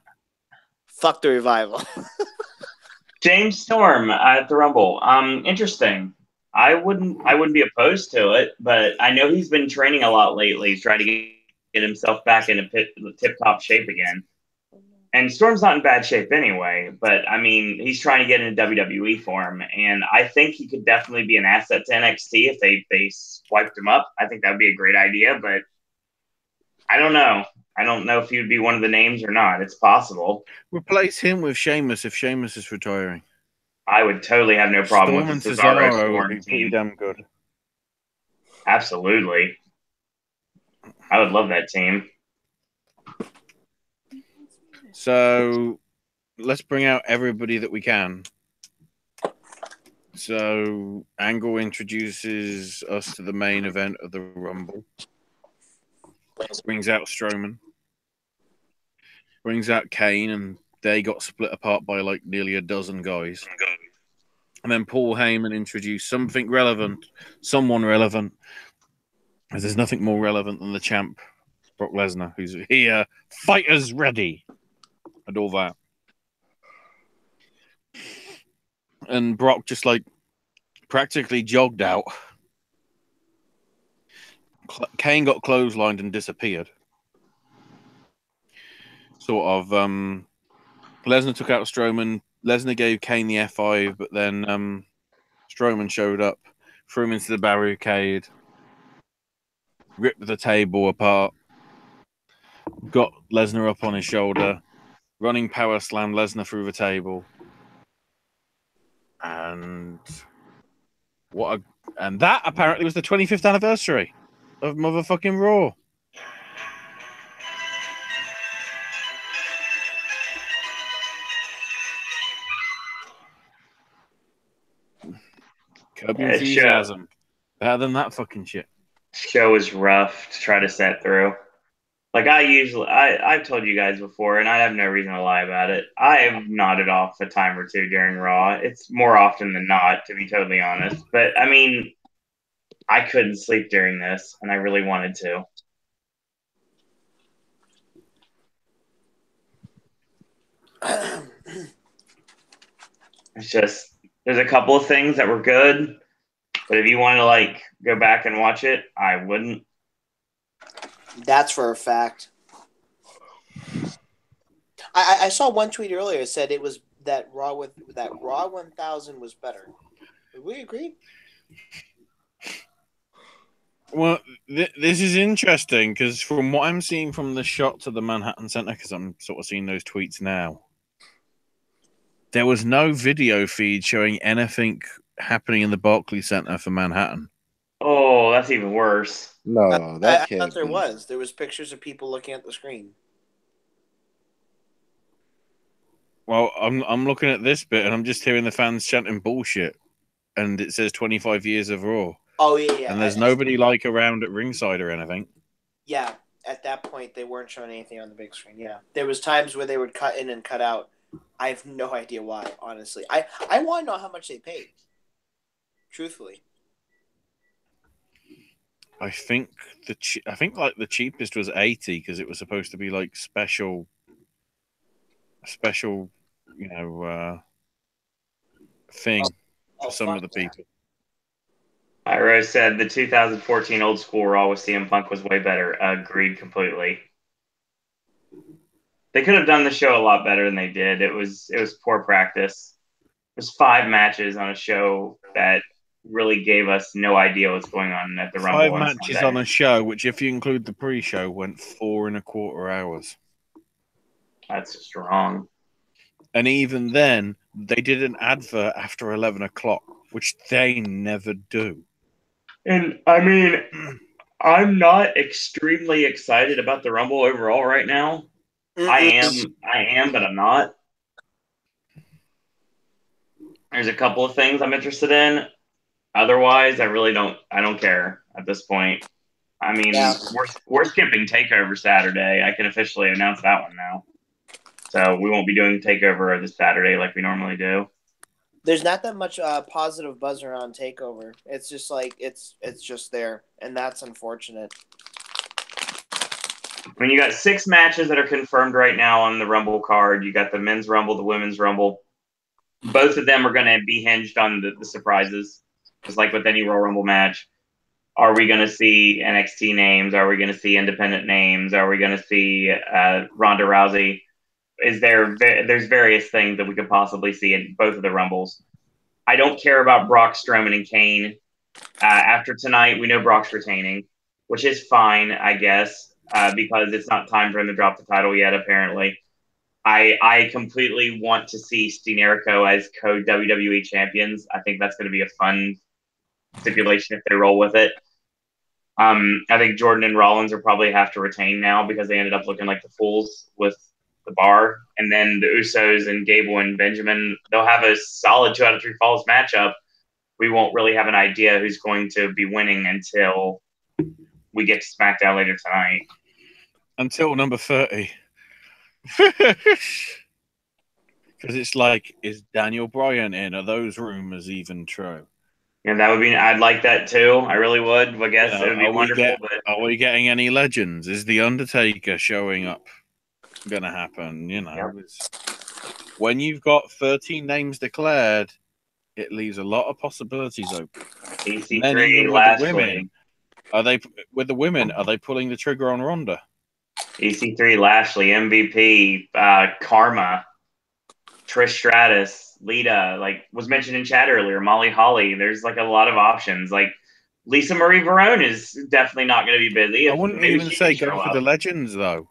Fuck the Revival. James Storm at the Rumble. Interesting. I wouldn't be opposed to it, but I know he's been training a lot lately. He's trying to get himself back into tip-top shape again. And Storm's not in bad shape anyway, but I mean, he's trying to get into WWE form, and I think he could definitely be an asset to NXT if they swiped him up. I think that would be a great idea, but I don't know. I don't know if he would be one of the names or not. It's possible. Replace him with Sheamus if Sheamus is retiring. I would totally have no problem Storm and with the Cesaro Cesaro would Storm be pretty team. damn good. Absolutely. I would love that team. So let's bring out everybody that we can. So Angle introduces us to the main event of the Rumble. Brings out Strowman. Brings out Kane, and they got split apart by like nearly a dozen guys. And then Paul Heyman introduced someone relevant. As there's nothing more relevant than the champ, Brock Lesnar, who's here, fighters ready, and all that. And Brock just like practically jogged out. Kane got clotheslined and disappeared. Sort of. Lesnar took out Strowman. Lesnar gave Kane the F5, but then Strowman showed up, threw him into the barricade, ripped the table apart, got Lesnar up on his shoulder, running power slam Lesnar through the table. And that apparently was the 25th anniversary of motherfucking Raw. Curb your enthusiasm. Better than that fucking shit. Show is rough to try to set through. Like I've told you guys before, and I have no reason to lie about it. I have nodded off a time or two during Raw. It's more often than not, to be totally honest. But I mean, I couldn't sleep during this, and I really wanted to. It's just there's a couple of things that were good, but if you want to like go back and watch it, I wouldn't. That's for a fact. I saw one tweet earlier that said it was that Raw 1000 was better. Would we agree? Well, this is interesting because from what I'm seeing from the shots of the Manhattan Center, because I'm sort of seeing those tweets now, there was no video feed showing anything happening in the Barclays Center for Manhattan. Oh, that's even worse. No, I thought there was. There was pictures of people looking at the screen. Well, I'm looking at this bit and I'm just hearing the fans chanting bullshit, and it says 25 years of Raw. Oh yeah. And there's nobody like around at ringside or anything. Yeah, at that point they weren't showing anything on the big screen. Yeah, there was times where they would cut in and cut out. I have no idea why. Honestly, I want to know how much they paid. Truthfully. I think the cheapest was 80 because it was supposed to be like special, thing for some of the people. Iro said the 2014 old school Raw with CM Punk was way better. Agreed completely. They could have done the show a lot better than they did. It was poor practice. It was 5 matches on a show that really gave us no idea what's going on at the Rumble. 5 matches on a show, which if you include the pre-show, went 4.25 hours. That's just wrong. And even then, they did an advert after 11 o'clock, which they never do. And I mean, I'm not extremely excited about the Rumble overall right now. I am, but I'm not. There's a couple of things I'm interested in. Otherwise, I don't care at this point. I mean, we're skipping TakeOver Saturday. I can officially announce that one now. So we won't be doing TakeOver this Saturday like we normally do. There's not that much positive buzz around Takeover. It's just like it's just there, and that's unfortunate. I mean, you got 6 matches that are confirmed right now on the Rumble card. You got the men's Rumble, the women's Rumble. Both of them are going to be hinged on the surprises, just like with any Royal Rumble match. Are we going to see NXT names? Are we going to see independent names? Are we going to see Ronda Rousey? There's various things that we could possibly see in both of the Rumbles. I don't care about Brock, Strowman, and Kane. After tonight, we know Brock's retaining, which is fine, I guess, because it's not time for him to drop the title yet, apparently. I completely want to see Steen Jericho as co-WWE champions. I think that's going to be a fun stipulation if they roll with it. I think Jordan and Rollins will probably have to retain now because they ended up looking like the fools with the bar. And then the Usos and Gable and Benjamin, they'll have a solid 2 out of 3 falls matchup. We won't really have an idea who's going to be winning until we get to SmackDown later tonight. Until number 30. Because it's like, is Daniel Bryan in? Are those rumors even true? And that would be, I'd like that too. I really would. I guess it would be wonderful. Are we getting any legends? Is The Undertaker showing up going to happen? You know, Yep. When you've got 13 names declared, it leaves a lot of possibilities open. EC3, Lashley. Women, are they pulling the trigger on Ronda? EC3, Lashley, MVP, Karma, Trish Stratus, Lita, like was mentioned in chat earlier, Molly Holly. There's like a lot of options. Like Lisa Marie Verone is definitely not going to be busy. I wouldn't even say go for the legends though.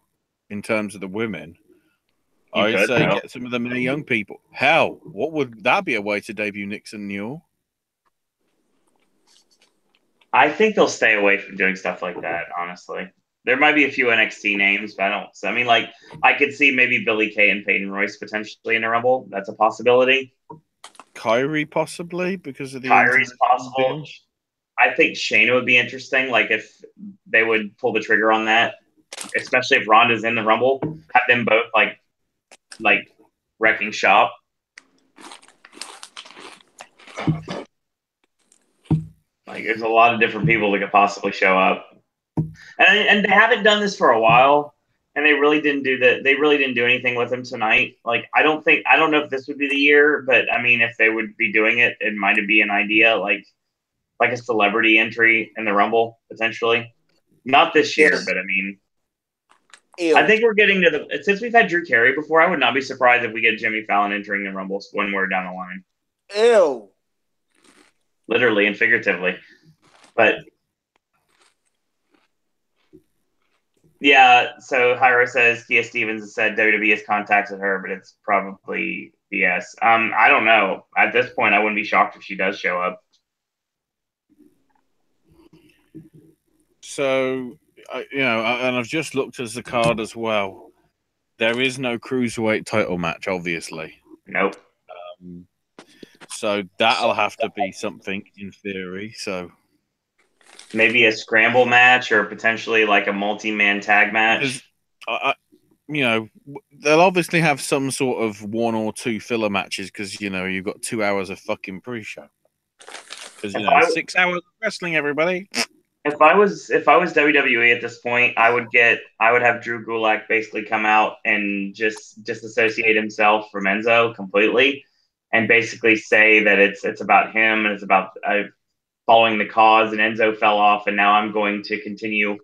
In terms of the women, I'd say get some of the many young people. Hell, what would that be a way to debut Nixon Newell? I think they'll stay away from doing stuff like that, honestly. There might be a few NXT names, but I don't. I mean, like, I could see maybe Billie Kay and Peyton Royce potentially in a Rumble. That's a possibility. Kyrie possibly because of the Kyrie's possible. Deal. I think Shayna would be interesting. Like if they would pull the trigger on that, especially if Ronda's in the Rumble, have them both like wrecking shop. Like there's a lot of different people that could possibly show up. And they haven't done this for a while, and they really didn't do that. They really didn't do anything with him tonight. Like I don't know if this would be the year, but I mean, if they would be doing it, it might be an idea, like a celebrity entry in the Rumble potentially. Not this year, but I mean, I think we're getting to the since we've had Drew Carey before. I would not be surprised if we get Jimmy Fallon entering the Rumble when we're down the line. Ew. Literally and figuratively, but. Yeah, so Hyro says Kia Stevens has said WWE has contacted her, but it's probably BS. I don't know. At this point, I wouldn't be shocked if she does show up. So, and I've just looked at the card as well. There is no cruiserweight title match, obviously. Nope. So that'll have to be something in theory. So. Maybe a scramble match or potentially like a multi-man tag match. They'll obviously have some sort of 1 or 2 filler matches because, you've got 2 hours of fucking pre-show. Because, 6 hours of wrestling, everybody. If I was WWE at this point, I would have Drew Gulak basically come out and just disassociate himself from Enzo completely and basically say that it's about him and it's about following the cause, and Enzo fell off, and now I'm going to continue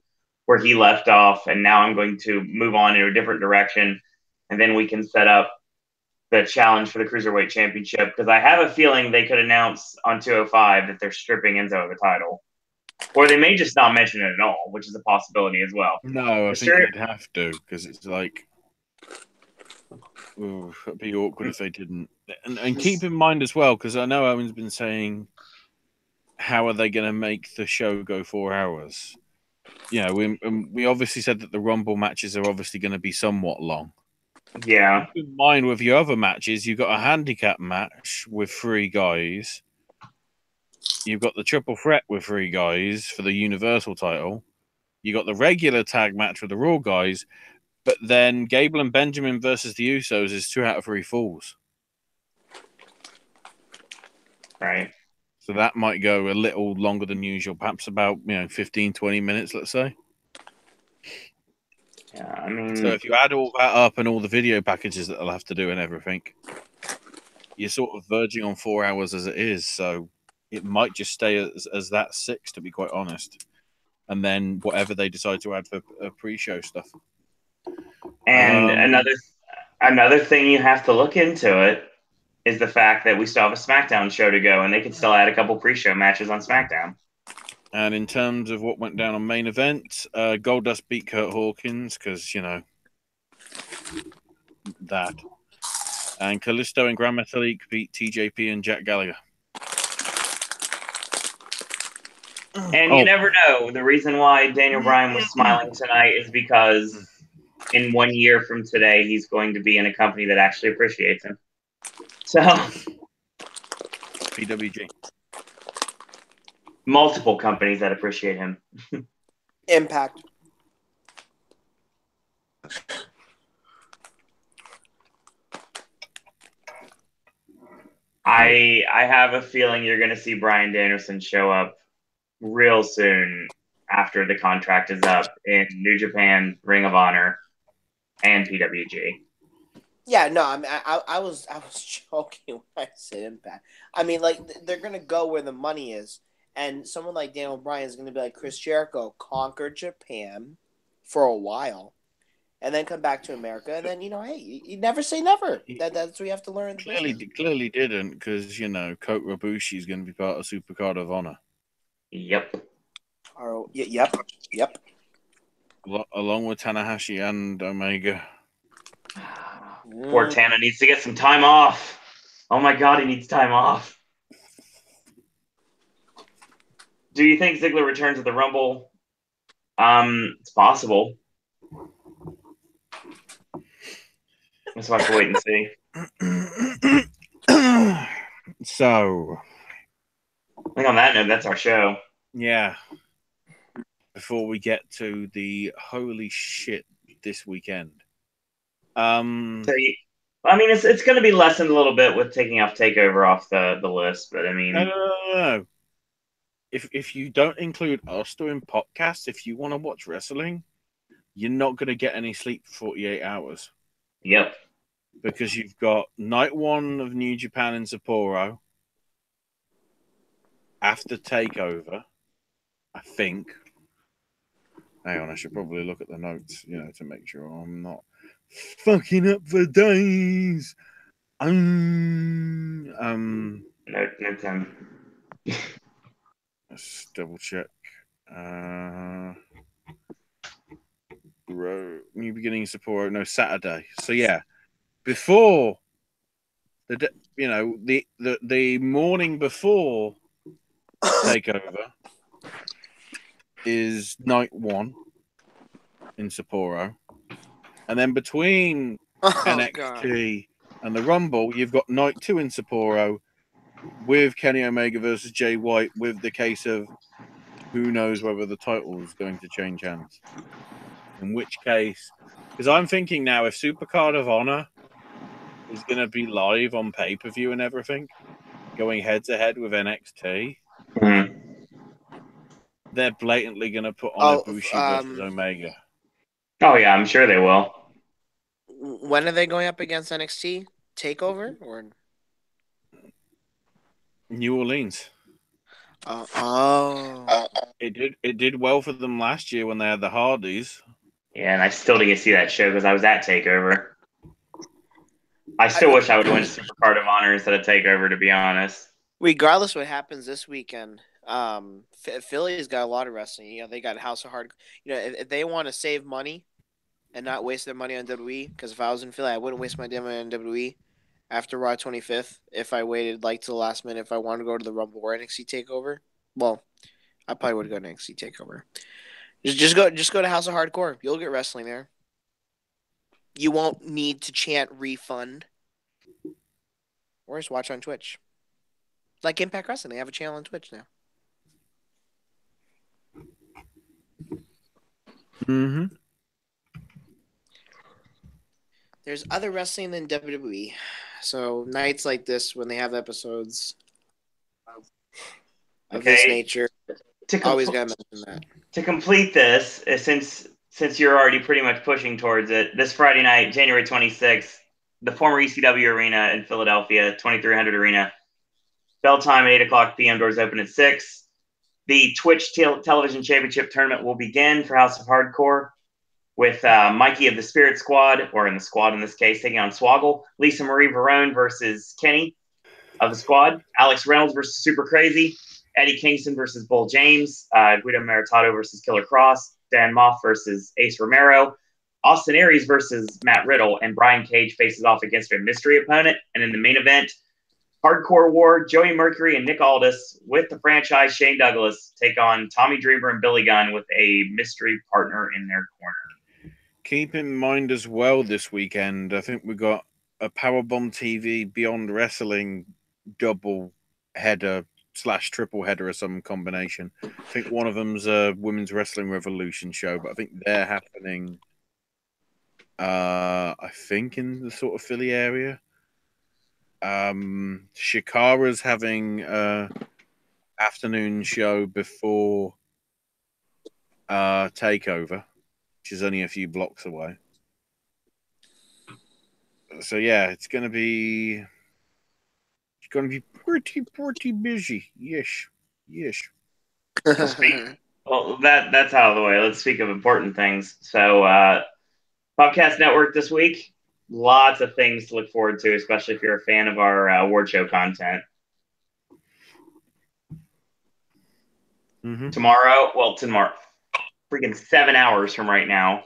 where he left off, and now I'm going to move on in a different direction, and then we can set up the challenge for the Cruiserweight Championship, because I have a feeling they could announce on 205 that they're stripping Enzo of the title. Or they may just not mention it at all, which is a possibility as well. No, I think they'd have to, because it's like, it'd be awkward if they didn't. And keep in mind as well, because I know Owen's been saying, how are they going to make the show go 4 hours? We obviously said that the Rumble matches are obviously going to be somewhat long. Yeah. Keep in mind with your other matches, you've got a handicap match with 3 guys. You've got the triple threat with 3 guys for the Universal title. You got the regular tag match with the Raw guys. But then Gable and Benjamin versus the Usos is 2 out of 3 falls. Right. So that might go a little longer than usual, perhaps about 15, 20 minutes, let's say. Yeah, I mean, So if you add all that up and all the video packages that they'll have to do and everything, you're sort of verging on 4 hours as it is. So it might just stay as that 6, to be quite honest. And then whatever they decide to add for pre-show stuff. and another thing you have to look into it is the fact that we still have a SmackDown show to go, and they could still add a couple pre-show matches on SmackDown. And in terms of what went down on main event, Goldust beat Kurt Hawkins because, that. And Kalisto and Grand Metalik beat TJP and Jack Gallagher. And you never know. The reason why Daniel Bryan was smiling tonight is because in 1 year from today, he's going to be in a company that actually appreciates him. So, PWG. multiple companies that appreciate him. Impact. I have a feeling you're going to see Bryan Danielson show up real soon after the contract is up in New Japan, Ring of Honor, and PWG. Yeah, no, I was joking when I said Impact. I mean, like, they're gonna go where the money is, and someone like Daniel Bryan is gonna be like Chris Jericho, conquer Japan for a while, and then come back to America, and then hey, you never say never. That's what you have to learn. Clearly didn't, because Kota Ibushi is going to be part of Supercard of Honor. Yep. Oh, yep. Along with Tanahashi and Omega. Poor Tana needs to get some time off. Oh my God, he needs time off. Do you think Ziggler returns at the Rumble? It's possible. Let's have to wait and see. So, I think on that note, that's our show. Yeah. Before we get to the holy shit this weekend. It's going to be lessened a little bit with taking off Takeover off the list, but I mean, no. If you don't include us doing podcasts, if you want to watch wrestling, you're not going to get any sleep for 48 hours. Yep. Because you've got night 1 of New Japan in Sapporo after Takeover, I think. Hang on, I should probably look at the notes, to make sure I'm not fucking up for days. No time. Let's double check. New beginning of Sapporo. No, Saturday. So yeah, before the morning before Takeover is night 1 in Sapporo, and then between NXT and the Rumble, you've got night 2 in Sapporo with Kenny Omega versus Jay White, with the case of who knows whether the title is going to change hands. In which case, because I'm thinking now, if Supercard of Honor is going to be live on pay-per-view and everything, going head-to-head with NXT, they're blatantly going to put on Ibushi versus Omega. Oh, yeah, I'm sure they will. When are they going up against NXT? TakeOver? Or New Orleans. It did well for them last year when they had the Hardys. Yeah, and I still didn't see that show because I was at TakeOver. I still wish I would win Supercard of Honor instead of TakeOver, to be honest. Regardless what happens this weekend, Philly's got a lot of wrestling. They got House of Hard. If they want to save money and not waste their money on WWE, because if I was in Philly, I wouldn't waste my damn money on WWE after Raw 25th. If I waited to the last minute, if I wanted to go to the Rumble or NXT Takeover, well, I probably would go to NXT Takeover. Just go to House of Hardcore. You'll get wrestling there. You won't need to chant refund. Or just watch on Twitch. Like Impact Wrestling, they have a channel on Twitch now. Mm-hmm. There's other wrestling than WWE. So nights like this, when they have episodes, of this Okay. nature. To Always gotta mention that. To complete this, since you're already pretty much pushing towards it, this Friday night, January 26th, the former ECW Arena in Philadelphia, 2300 Arena. Bell time at 8 o'clock p.m. Doors open at 6. The Twitch Television Championship Tournament will begin for House of Hardcore with Mikey of the Spirit Squad, or in the Squad in this case, taking on Swoggle. Lisa Marie Verone versus Kenny of the Squad. Alex Reynolds versus Super Crazy. Eddie Kingston versus Bull James. Guido Maritato versus Killer Cross. Dan Moff versus Ace Romero. Austin Aries versus Matt Riddle. And Brian Cage faces off against a mystery opponent. And in the main event, Hardcore War, Joey Mercury and Nick Aldis with the franchise Shane Douglas take on Tommy Dreamer and Billy Gunn with a mystery partner in their corner. Keep in mind as well this weekend, I think we got a Powerbomb TV Beyond Wrestling double header / triple header or some combination. I think one of them's a Women's Wrestling Revolution show, but I think they're happening, I think, in the sort of Philly area. Shikara's having a afternoon show before Takeover, which is only a few blocks away. So yeah, it's gonna be pretty busy. Yes. Well, that's out of the way. Let's speak of important things. So, Popcast Network this week. Lots of things to look forward to, especially if you're a fan of our award show content. Tomorrow, freaking 7 hours from right now,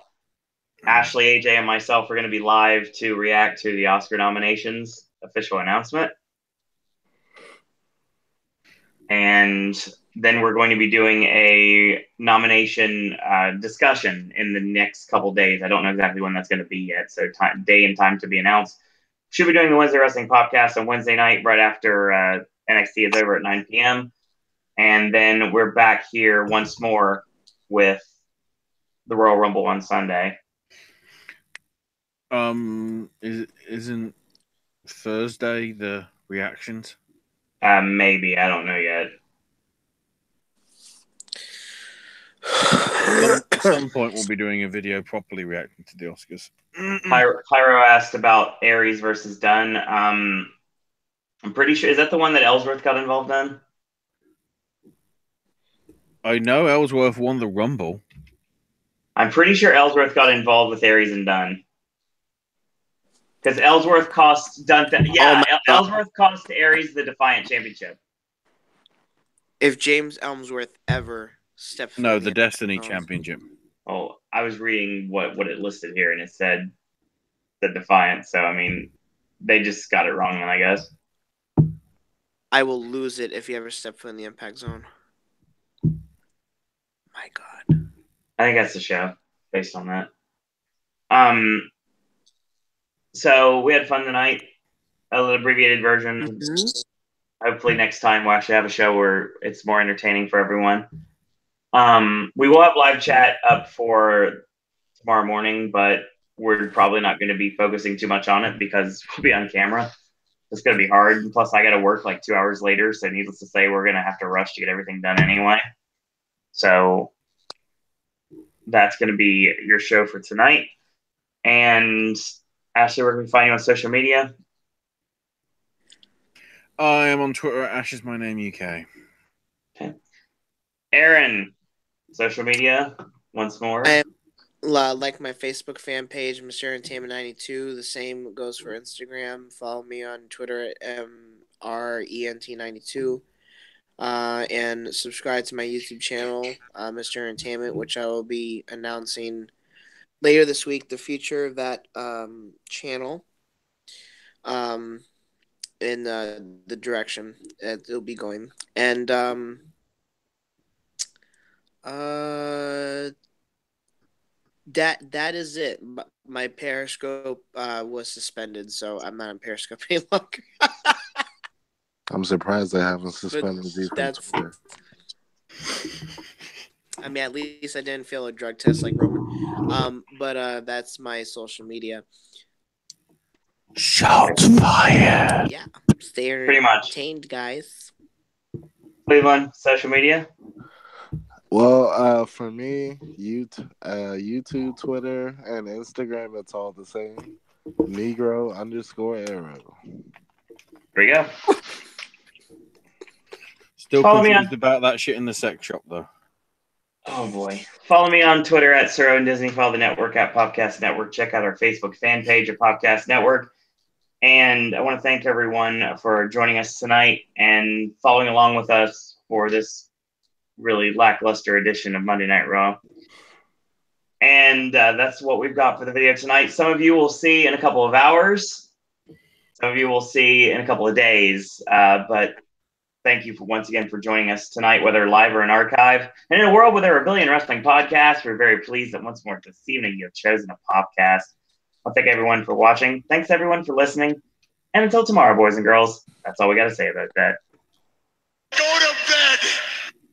Ashley, AJ, and myself are going to be live to react to the Oscar nominations official announcement. And then we're going to be doing a nomination discussion in the next couple days. I don't know exactly when that's going to be yet, so day and time to be announced. Should be doing the Wednesday Wrestling Podcast on Wednesday night right after NXT is over at 9 p.m. And then we're back here once more with the Royal Rumble on Sunday. Isn't Thursday the reactions? Maybe. I don't know yet. At some point, we'll be doing a video properly reacting to the Oscars. Pyro asked about Aries versus Dunn. I'm pretty sure. Is that the one that Ellsworth got involved in? I know Ellsworth won the Rumble. I'm pretty sure Ellsworth got involved with Aries and Dunn. Because Ellsworth cost Dunn. Ellsworth cost Aries the Defiant Championship. If James Ellsworth ever stepped No, the Destiny Championship. Oh, I was reading what it listed here, and it said the Defiant. So, I mean, they just got it wrong, I guess. I will lose it if he ever stepped foot in the Impact Zone. My God. I think that's the show, based on that. So we had fun tonight. A little abbreviated version. Mm-hmm. Hopefully next time we'll actually have a show where it's more entertaining for everyone. We will have live chat up for tomorrow morning, but we're probably not going to be focusing too much on it because we'll be on camera. It's going to be hard. And plus, I got to work like 2 hours later. So needless to say, we're going to have to rush to get everything done anyway. So that's going to be your show for tonight. And Ashley, where can we find you on social media? I am on Twitter at Ash is my name UK. Okay. Aaron, social media once more. I like my Facebook fan page, Mr. Entertainment92. The same goes for Instagram. Follow me on Twitter at MRENT92. And subscribe to my YouTube channel, Mr. Entertainment, which I will be announcing later this week the future of that channel, in the direction that it'll be going, and that is it. My Periscope was suspended, so I'm not on Periscope any longer. I'm surprised they haven't suspended you from Twitter. I mean, at least I didn't fail a drug test like Roman. But that's my social media. Shots fired. Yeah, stay Pretty much. entertained, guys. Cleveland, social media. Well, for me, YouTube, Twitter, and Instagram, it's all the same. Negro_arrow. There you go. Still Follow me confused on- about that shit in the sex shop, though. Oh boy. Follow me on Twitter at Sir Owen Disney. Follow the network at Popcast Network. Check out our Facebook fan page at Popcast Network. And I want to thank everyone for joining us tonight and following along with us for this really lackluster edition of Monday Night Raw. And that's what we've got for the video tonight. Some of you will see in a couple of hours. Some of you will see in a couple of days. But thank you once again for joining us tonight, whether live or in archive. And in a world where there are a billion wrestling podcasts, we're very pleased that once more this evening you have chosen a Popcast. I'll thank everyone for watching. Thanks everyone for listening. And until tomorrow, boys and girls, that's all we got to say about that.